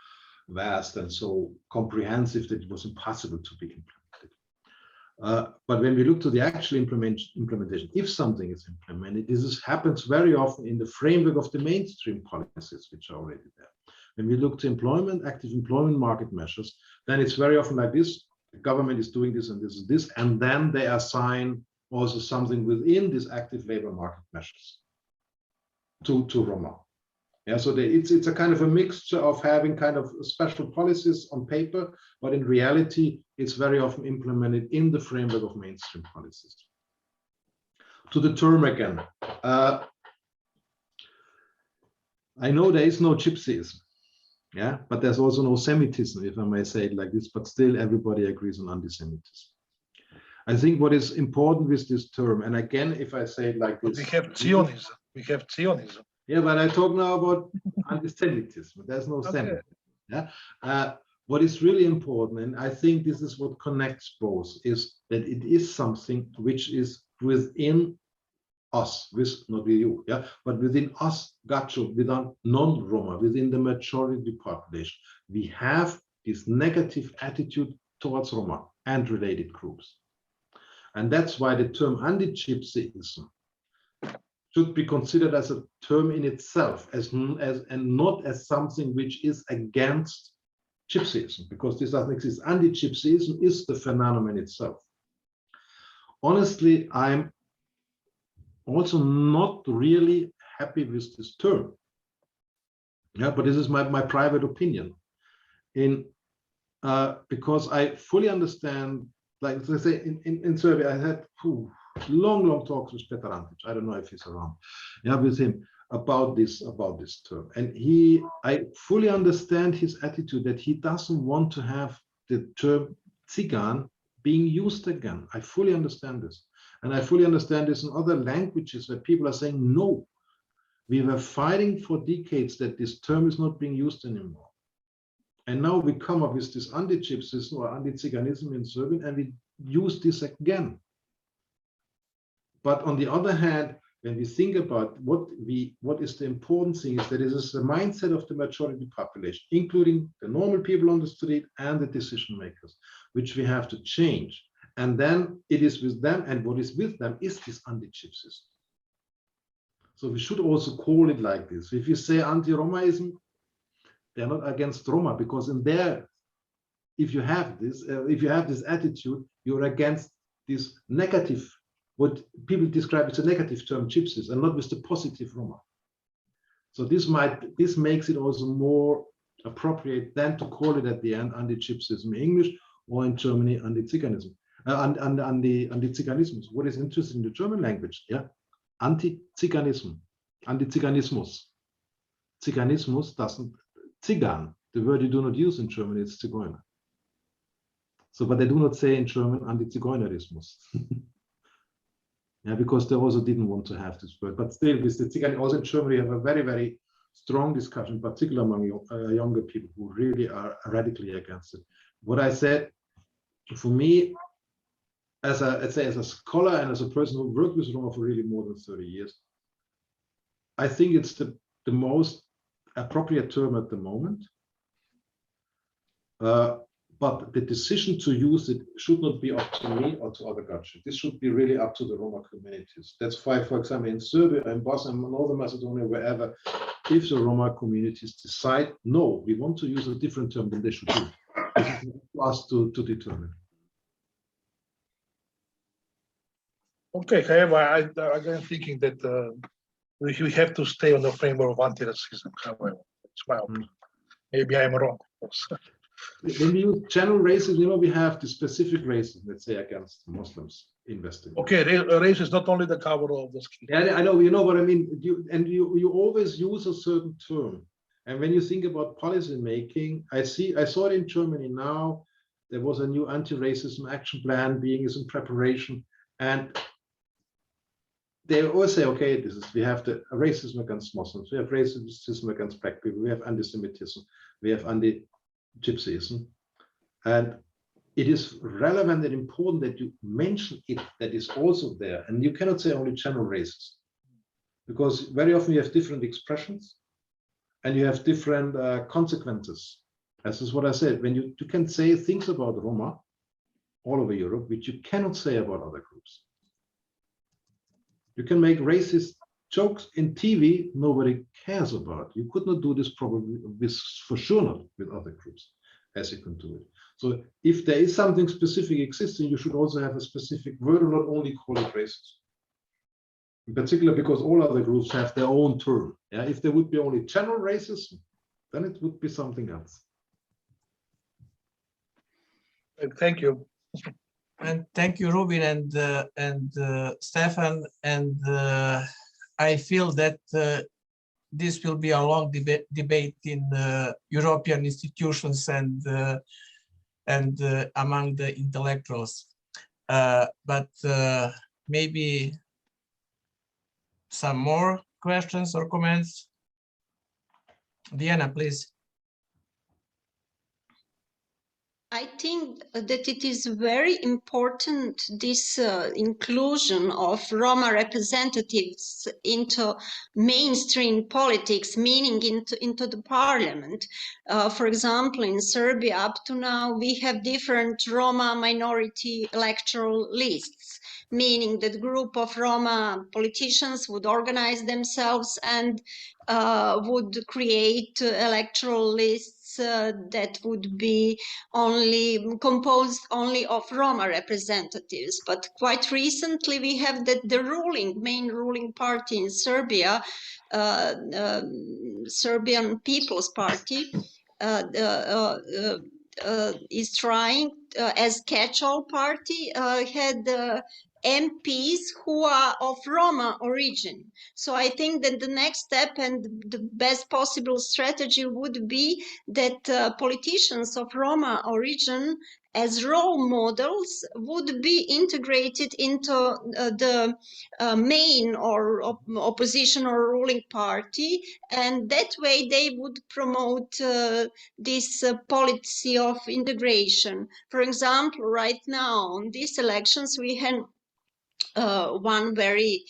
vast and so comprehensive that it was impossible to be implemented. But when we look to the actual implementation, if something is implemented, this happens very often in the framework of the mainstream policies, which are already there. When we look to employment, active employment market measures, then it's very often like this. The government is doing this and this and this, and then they assign also something within these active labor market measures to Roma. Yeah, so it's a kind of a mixture of having kind of special policies on paper, but in reality, it's very often implemented in the framework of mainstream policies. To the term again, I know there is no Gypsyism, yeah, but there's also no Semitism, if I may say it like this, but still everybody agrees on anti-Semitism. I think what is important with this term, and again, if I say it like this. We have Zionism. We have Zionism. Yeah, but I talk now about anti-Semitism. There's no Semitism. Yeah. What is really important, and I think this is what connects both, is that it is something which is within us, not with you, yeah, but within us, Gacho, within non-Roma, within the majority population. We have this negative attitude towards Roma and related groups. And that's why the term anti-Gypsyism should be considered as a term in itself, and not as something which is against Gypsyism, because this doesn't exist. Anti-Gypsyism is the phenomenon itself. Honestly, I'm also not really happy with this term. Yeah, but this is my private opinion. Because I fully understand, like they say in Serbia, I had long talks with Petar Antić. I don't know if he's around. Yeah, with him about this term, and I fully understand his attitude that he doesn't want to have the term Tsigan being used again. I fully understand this, and I fully understand this in other languages where people are saying no. We were fighting for decades that this term is not being used anymore, and now we come up with this anti-Gypsyism or anti-Tsiganism in Serbian, and we use this again. But on the other hand, when we think about what is the important thing, is that it is the mindset of the majority population, including the normal people on the street and the decision makers, which we have to change. And then it is with them, and what is with them is this anti-Gypsyism. So we should also call it like this. If you say anti-Romaism, they're not against Roma, because in there, if you have this attitude, you're against this negative, what people describe as a negative term, Gypsies, and not with the positive Roma. So this makes it also more appropriate than to call it at the end anti-Gypsyism in English, or in Germany anti-Tsiganism, anti-Tsiganismus. What is interesting in the German language, yeah, anti-Tsiganism, anti-Tsiganismus. Tsiganismus doesn't, Tsigan, the word you do not use in German, is Zigeuner. So, but they do not say in German anti-Zigeunerismus. Yeah, because they also didn't want to have this word. But still, with the Tsigan, also in Germany, we have a very, very strong discussion, particularly among younger people who really are radically against it. What I said, for me, as a scholar and as a person who worked with Roma for really more than 30 years, I think it's the most appropriate term at the moment. But the decision to use it should not be up to me or to other countries. This should be really up to the Roma communities. That's why, for example, in Serbia and Bosnia and Northern Macedonia, wherever, if the Roma communities decide, no, we want to use a different term, then they should do it. This is for us to determine. Okay, however, I'm thinking that we have to stay on the framework of anti-racism, however. It's my opinion. Maybe I'm wrong, of course. When we use general racism, you know, we have the specific racism, let's say, against Muslims investing. Okay, race is not only the cover of the skin. Yeah, I know, you know what I mean. You always use a certain term. And when you think about policy making, I saw it in Germany now. There was a new anti-racism action plan being in preparation. And they always say, okay, we have the racism against Muslims, we have racism against black people, we have anti-Semitism, we have anti-Gypsyism. And it is relevant and important that you mention it, that is also there. And you cannot say only general racism, because very often you have different expressions and you have different consequences. This is what I said. When you can say things about Roma all over Europe, which you cannot say about other groups. You can make racist jokes in TV, nobody cares about. You could not do this probably for sure not with other groups as you can do it. So if there is something specific existing, you should also have a specific word and not only call it racist. In particular, because all other groups have their own term. Yeah, if there would be only general racism, then it would be something else. Thank you. And thank you, Rubin and Stephan. And I feel that this will be a long debate in European institutions and among the intellectuals. But maybe some more questions or comments? Diana, please. I think that it is very important, this inclusion of Roma representatives into mainstream politics, meaning into the parliament. For example, in Serbia, up to now, we have different Roma minority electoral lists, meaning that group of Roma politicians would organize themselves and would create electoral lists that would be composed only of Roma representatives. But quite recently we have that the main ruling party in Serbia, Serbian People's Party, is trying, as catch-all party, had MPs who are of Roma origin. So I think that the next step and the best possible strategy would be that politicians of Roma origin as role models would be integrated into the main or opposition or ruling party, and that way they would promote this policy of integration. For example, right now in these elections we have one very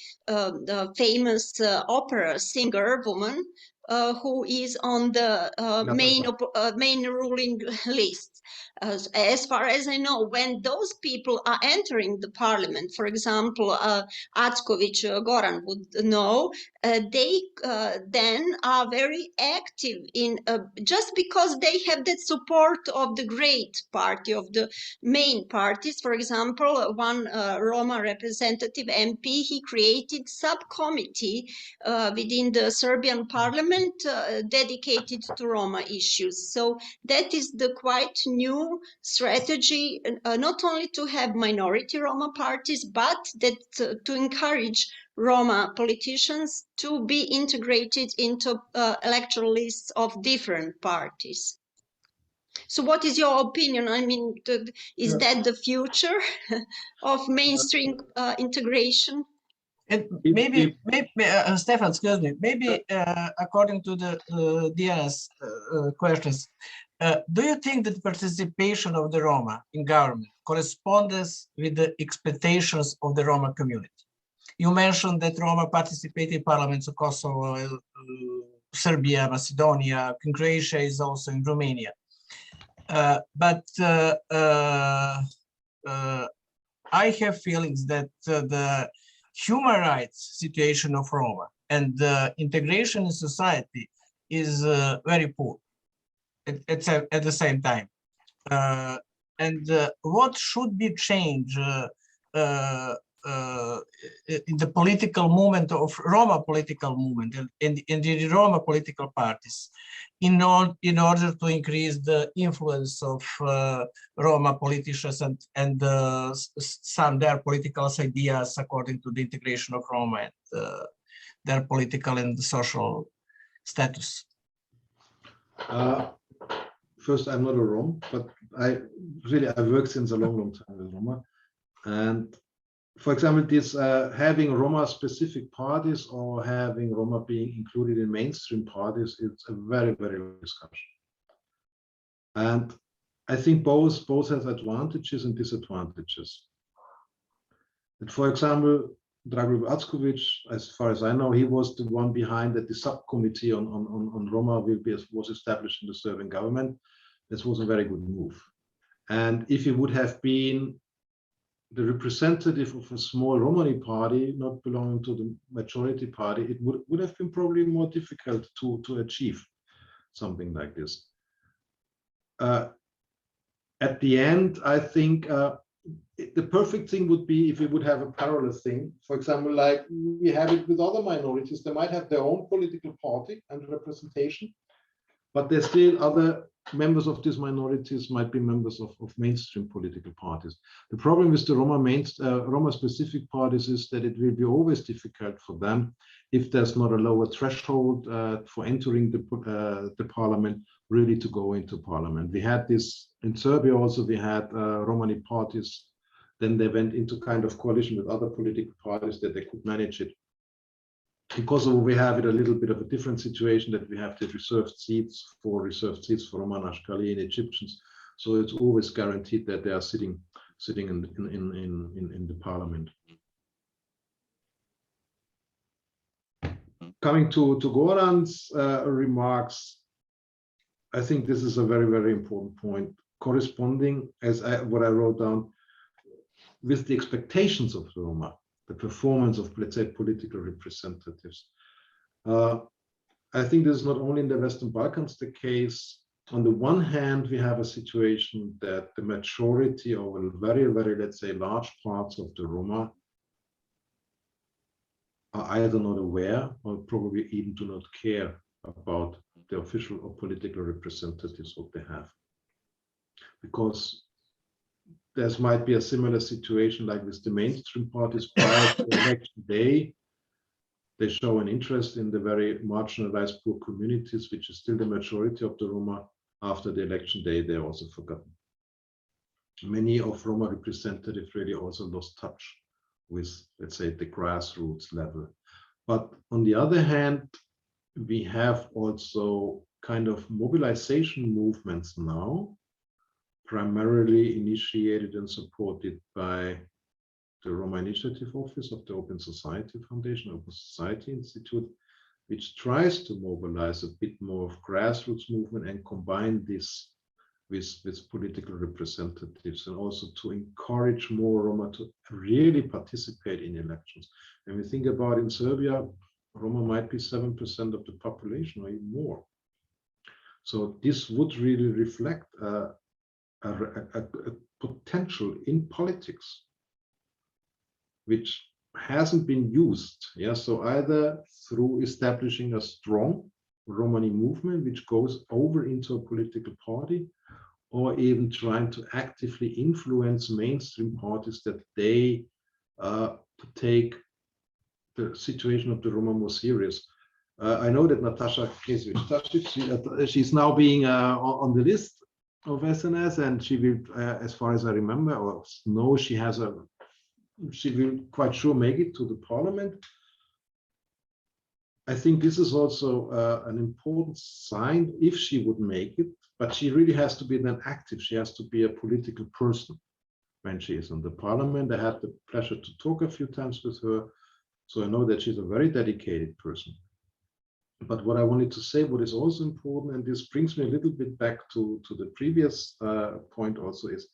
famous opera singer woman who is on the main ruling list. As far as I know, when those people are entering the parliament, for example, Ackovic Goran would know, they then are very active in, just because they have that support of the great party, of the main parties. For example, one Roma representative MP, he created subcommittee within the Serbian parliament dedicated to Roma issues. So that is the quite new strategy, not only to have minority Roma parties, but that to encourage Roma politicians to be integrated into electoral lists of different parties. So what is your opinion? I mean, is that the future of mainstream integration? And maybe Stephan, excuse me, maybe according to the Diana's questions, do you think that participation of the Roma in government corresponds with the expectations of the Roma community? You mentioned that Roma participate in parliaments of Kosovo, Serbia, Macedonia, Croatia is also in Romania. But I have feelings that the human rights situation of Roma and the integration in society is very poor at the same time. And what should be changed in the political movement of Roma political movement in the Roma political parties, in order to increase the influence of Roma politicians and some their political ideas according to the integration of Roma and their political and social status? First, I'm not a Rom, but I worked since a long time with Roma. And for example, this having Roma specific parties or having Roma being included in mainstream parties, it's a very long discussion. And I think both have advantages and disadvantages. But for example, Drago Ackovic, as far as I know, he was the one behind that the subcommittee on Roma was established in the Serbian government. This was a very good move. And if he would have been the representative of a small Romani party, not belonging to the majority party, it would have been probably more difficult to achieve something like this. At the end, I think the perfect thing would be if we would have a parallel thing. For example, like we have it with other minorities, they might have their own political party and representation, but there's still other members of these minorities might be members of mainstream political parties. The problem with the Roma specific parties is that it will be always difficult for them if there's not a lower threshold for entering the parliament, really to go into parliament. We had this in Serbia also, we had Romani parties, then they went into kind of coalition with other political parties that they could manage it. In Kosovo, we have it a little bit of a different situation, that we have the reserved seats for Roma, Ashkali, and Egyptians. So it's always guaranteed that they are sitting in the parliament. Coming to Goran's remarks, I think this is a very important point, corresponding what I wrote down with the expectations of the Roma. The performance of, let's say, political representatives. I think this is not only in the Western Balkans the case. On the one hand, we have a situation that the majority or very, let's say, large parts of the Roma are either not aware or probably even do not care about the official or political representatives what they have. Because there might be a similar situation like with the mainstream parties prior to election day. They show an interest in the very marginalized poor communities, which is still the majority of the Roma. After the election day, they're also forgotten. Many of Roma representatives really also lost touch with, let's say, the grassroots level. But on the other hand, we have also kind of mobilization movements now, primarily initiated and supported by the Roma Initiative Office of the Open Society Foundation, Open Society Institute, which tries to mobilize a bit more of grassroots movement and combine this with political representatives, and also to encourage more Roma to really participate in elections. When we think about in Serbia, Roma might be 7% of the population or even more. So this would really reflect a potential in politics which hasn't been used. Yeah, so either through establishing a strong Romani movement which goes over into a political party, or even trying to actively influence mainstream parties that they take the situation of the Roma more serious. I know that Natasha Kezic, she's now being on the list of SNS, and she will, as far as I remember or know, she will quite sure make it to the parliament. I think this is also an important sign if she would make it, but she really has to be then active. She has to be a political person when she is in the parliament. I had the pleasure to talk a few times with her, so I know that she's a very dedicated person. But what I wanted to say, what is also important, and this brings me a little bit back to the previous point also, is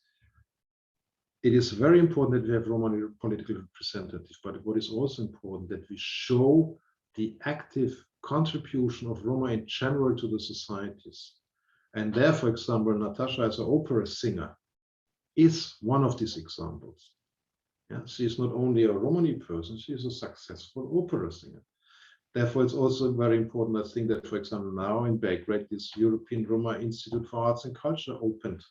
it is very important that we have Romani political representatives, but what is also important that we show the active contribution of Roma in general to the societies. And there, for example, Natasha as an opera singer is one of these examples. Yeah, she is not only a Romani person, she is a successful opera singer. Therefore, it's also very important, I think, that, for example, now in Belgrade, this European Roma Institute for Arts and Culture opened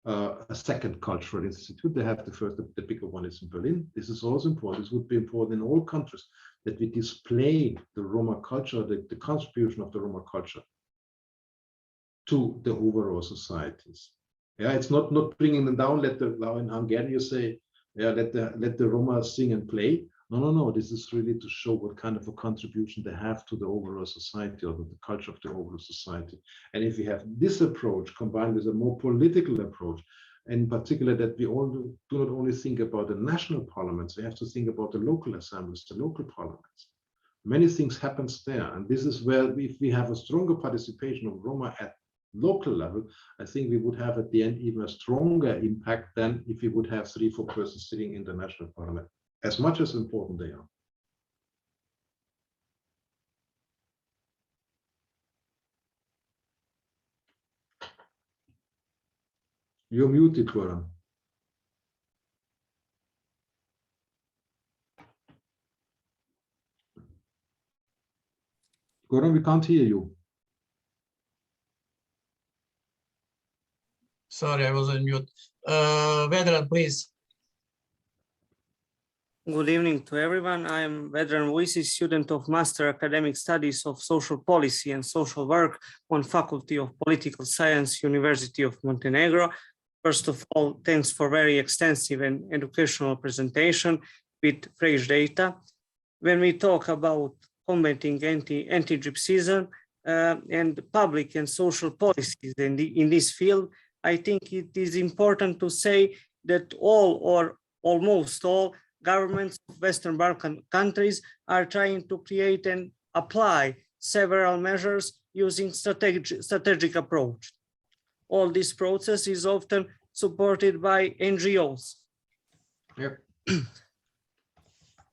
a second cultural institute. They have the first, the bigger one is in Berlin. This is also important. This would be important in all countries, that we display the Roma culture, the contribution of the Roma culture to the overall societies. Yeah, it's not bringing them down. Now in Hungarian you say, yeah, let the Roma sing and play. No. This is really to show what kind of a contribution they have to the overall society, or the culture of the overall society. And if we have this approach combined with a more political approach, in particular that we all do not only think about the national parliaments, we have to think about the local assemblies, the local parliaments. Many things happen there, and this is where if we have a stronger participation of Roma at local level, I think we would have at the end even a stronger impact than if we would have 3-4 persons sitting in the national parliament, as much as important they are. You're muted, Goran. Goran, we can't hear you. Sorry, I was on mute. Vedran, please. Good evening to everyone. I am Vedran Vujisic, student of Master Academic Studies of Social Policy and Social Work on Faculty of Political Science, University of Montenegro. First of all, thanks for very extensive and educational presentation with fresh data. When we talk about combating anti-Gypsyism and public and social policies in this field, I think it is important to say that all or almost all governments of Western Balkan countries are trying to create and apply several measures using strategic approach. All this process is often supported by NGOs. Yep.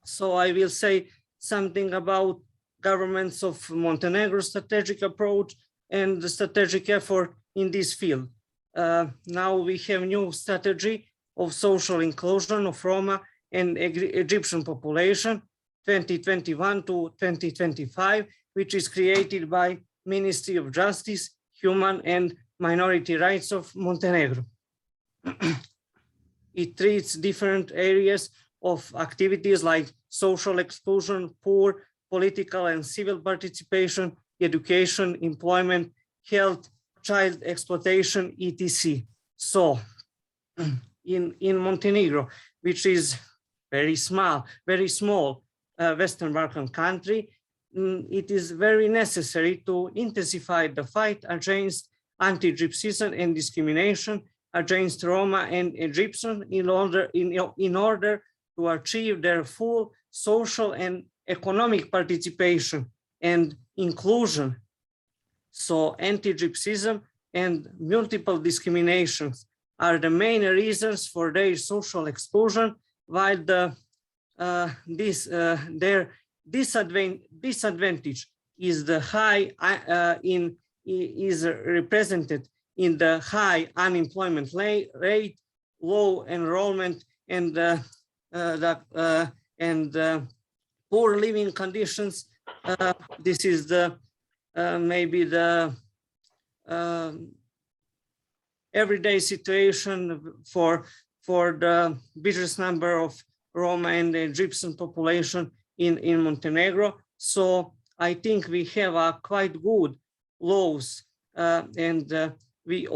So I will say something about governments of Montenegro's strategic approach and the strategic effort in this field. Now we have new strategy of social inclusion of Roma and Egyptian population 2021 to 2025, which is created by Ministry of Justice, Human and Minority Rights of Montenegro. It treats different areas of activities like social exclusion, poor, political and civil participation, education, employment, health, child exploitation, etc. So in Montenegro, which is very small Western Balkan country, it is very necessary to intensify the fight against anti-Gypsyism and discrimination against Roma and Egyptians in order to achieve their full social and economic participation and inclusion. So anti-Gypsyism and multiple discriminations are the main reasons for their social exclusion, while their disadvantage is the high is represented in the high unemployment rate, low enrollment, and poor living conditions. This is the maybe the everyday situation for the biggest number of Roma and Egyptian population in Montenegro. So I think we have a quite good laws and we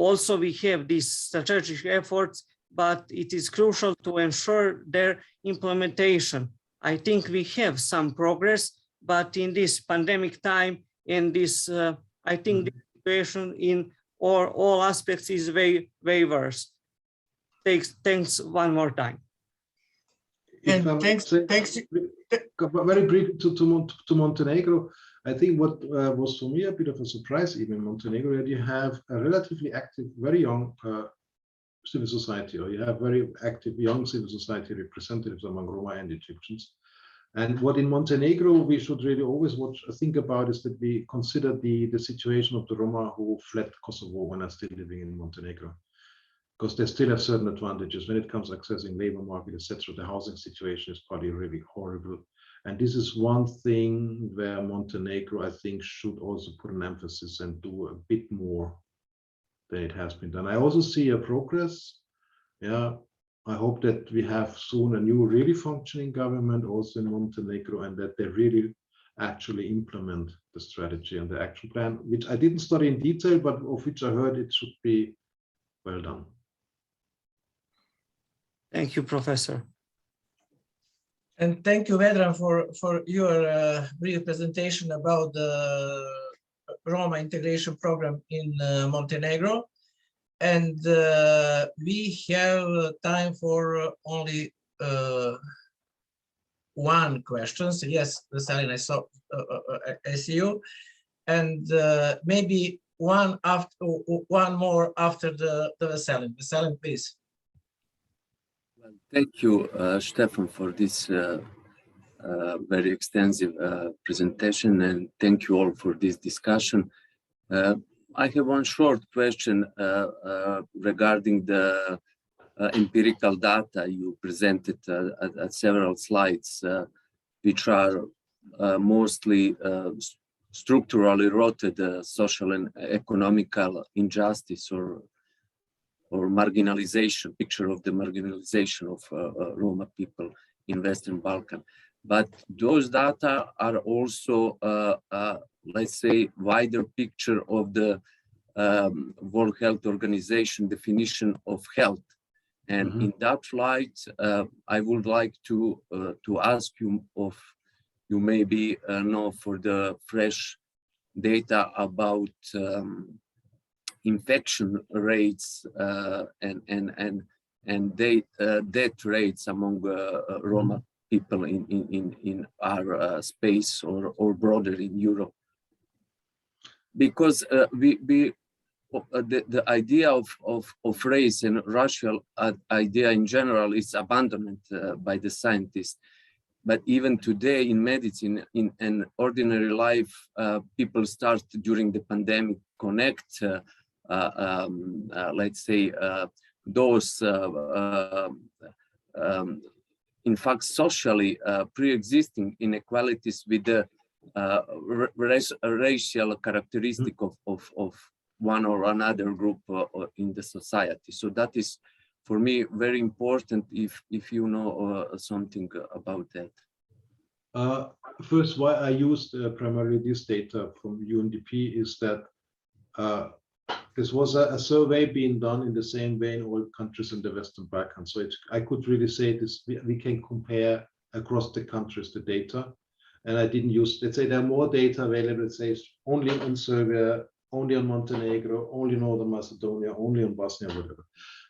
have these strategic efforts, but it is crucial to ensure their implementation. I think we have some progress, but in this pandemic time, in this, I think the situation in all aspects is very, very worse. Thanks one more time. And thanks. Very brief to Montenegro. I think what was for me a bit of a surprise, even in Montenegro, that you have a relatively active, very young civil society, or you have very active young civil society representatives among Roma and Egyptians. And what in Montenegro we should really always think about is that we consider the situation of the Roma who fled Kosovo and are still living in Montenegro. because they still have certain advantages when it comes to accessing labor market, etc. The housing situation is probably really horrible. And this is one thing where Montenegro, I think, should also put an emphasis and do a bit more than it has been done. I also see a progress. Yeah, I hope that we have soon a new really functioning government also in Montenegro, and that they really actually implement the strategy and the action plan, which I didn't study in detail, but of which I heard it should be well done. Thank you, Professor. And thank you, Vedran, for your brief presentation about the Roma integration program in Montenegro. And we have time for only one question. So yes, Veselin, I see you. And maybe one more after the Veselin. Veselin, please. Well, thank you, Stephan, for this very extensive presentation, and thank you all for this discussion. I have one short question regarding the empirical data you presented at several slides, which are mostly structurally rooted social and economical injustice or marginalization, picture of the marginalization of Roma people in Western Balkans. But those data are also, let's say, wider picture of the World Health Organization definition of health. And in that light, I would like to ask you if you maybe know for the fresh data about infection rates and death rates among Roma people in our space or broader in Europe, because the idea of race and racial idea in general is abandoned by the scientists. But even today in medicine, in an ordinary life, people start during the pandemic connect, let's say, those, in fact, socially pre-existing inequalities with the racial characteristic of one or another group in the society. So that is, for me, very important if you know something about that. First, why I used primarily this data from UNDP is that this was a survey being done in the same way in all countries in the Western Balkans. So I could really say this, we can compare across the countries the data. And I didn't use, let's say there are more data available, let's say only in Serbia, only on Montenegro, only Northern Macedonia, only on Bosnia, whatever.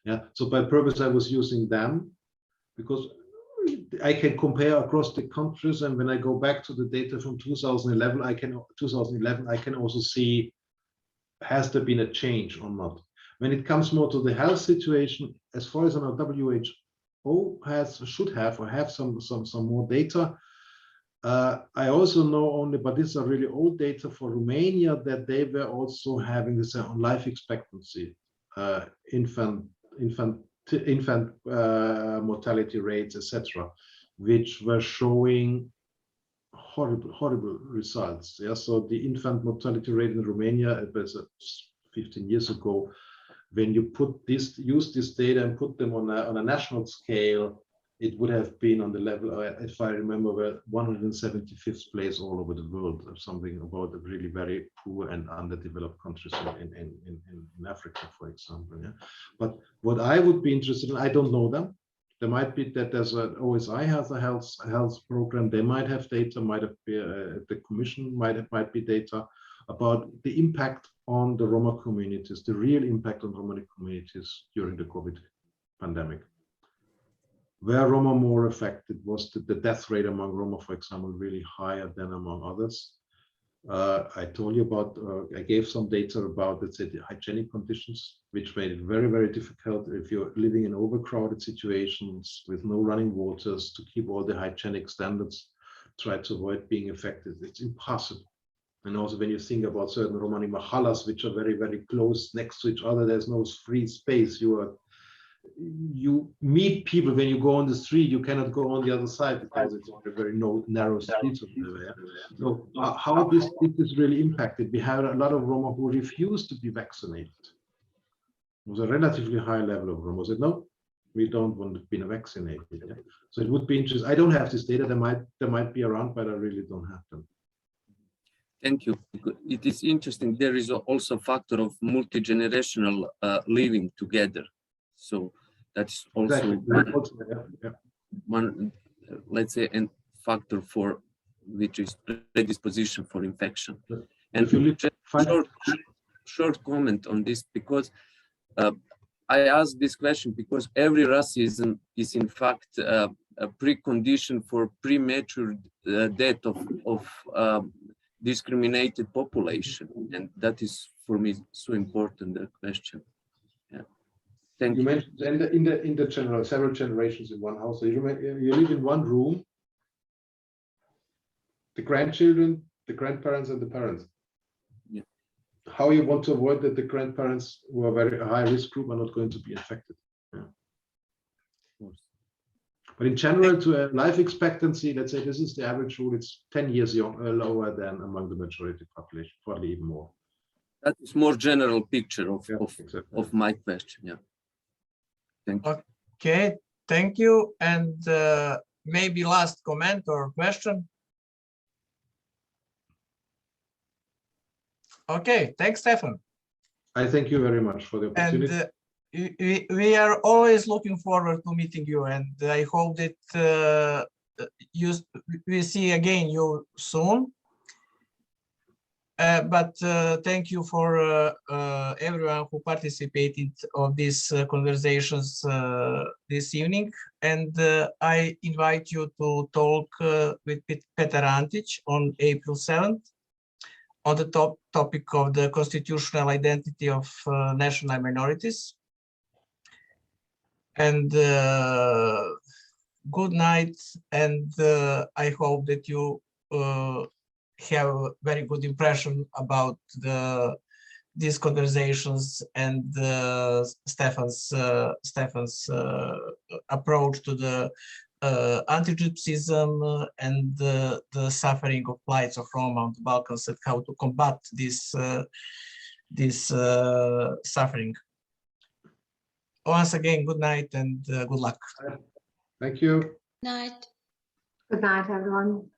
Yeah. So by purpose, I was using them because I can compare across the countries. And when I go back to the data from 2011, I can also see, has there been a change or not? When it comes more to the health situation, as far as I know, WHO should have some more data. I also know only, but these are really old data for Romania, that they were also having this on life expectancy, infant mortality rates, etc., which were showing horrible results. Yeah, so the infant mortality rate in Romania, it was 15 years ago. When you use this data and put them on a national scale, it would have been on the level, if I remember, where 175th place all over the world, or something about the really very poor and underdeveloped countries in Africa, for example. Yeah? But what I would be interested in, I don't know them. There might be that there's OSI has a health program. They might have data, might have the Commission might be data about the impact on the Roma communities, the real impact on Roma communities during the COVID pandemic. Where Roma more affected? Was the death rate among Roma, for example, really higher than among others? I told you about, I gave some data about, let's say, the hygienic conditions, which made it very, very difficult if you're living in overcrowded situations with no running waters to keep all the hygienic standards, try to avoid being affected. It's impossible. And also when you think about certain Romani mahalas, which are very, very close next to each other, there's no free space. You are you meet people when you go on the street. You cannot go on the other side because it's a very narrow streets over there. So how this is really impacted? We have a lot of Roma who refuse to be vaccinated. It was a relatively high level of Roma said, no, we don't want to be vaccinated. Yeah? So it would be interesting. I don't have this data. They might be around, but I really don't have them. Thank you. It is interesting. There is also a factor of multi-generational living together. So that's also one, let's say, a factor for which is predisposition for infection. And short comment on this, because I ask this question because every racism is in fact a precondition for premature death of discriminated population, and that is for me so important, the question. Yeah. Thank you. You mentioned in the general several generations in one house. So you live in one room, the grandchildren, the grandparents, and the parents. Yeah. How you want to avoid that the grandparents who are very high risk group are not going to be infected. Yeah. But in general, to a life expectancy, let's say this is the average rule, it's 10 years lower than among the majority population, probably even more. That is more general picture of, exactly. of my question. Yeah. Thank you. Okay, thank you. And maybe last comment or question. Okay, thanks, Stephan. I thank you very much for the opportunity. And we are always looking forward to meeting you, and I hope that we see again you soon. But thank you for everyone who participated on these conversations this evening. And I invite you to talk with Petar Antić on April 7th on the topic of the constitutional identity of national minorities. And good night, and I hope that you have a very good impression about these conversations and Stephan's approach to the Antigypsyism and the suffering of plights of Roma on the Balkans, and how to combat this suffering. Once again, good night and good luck. Thank you. Night. Good night, everyone.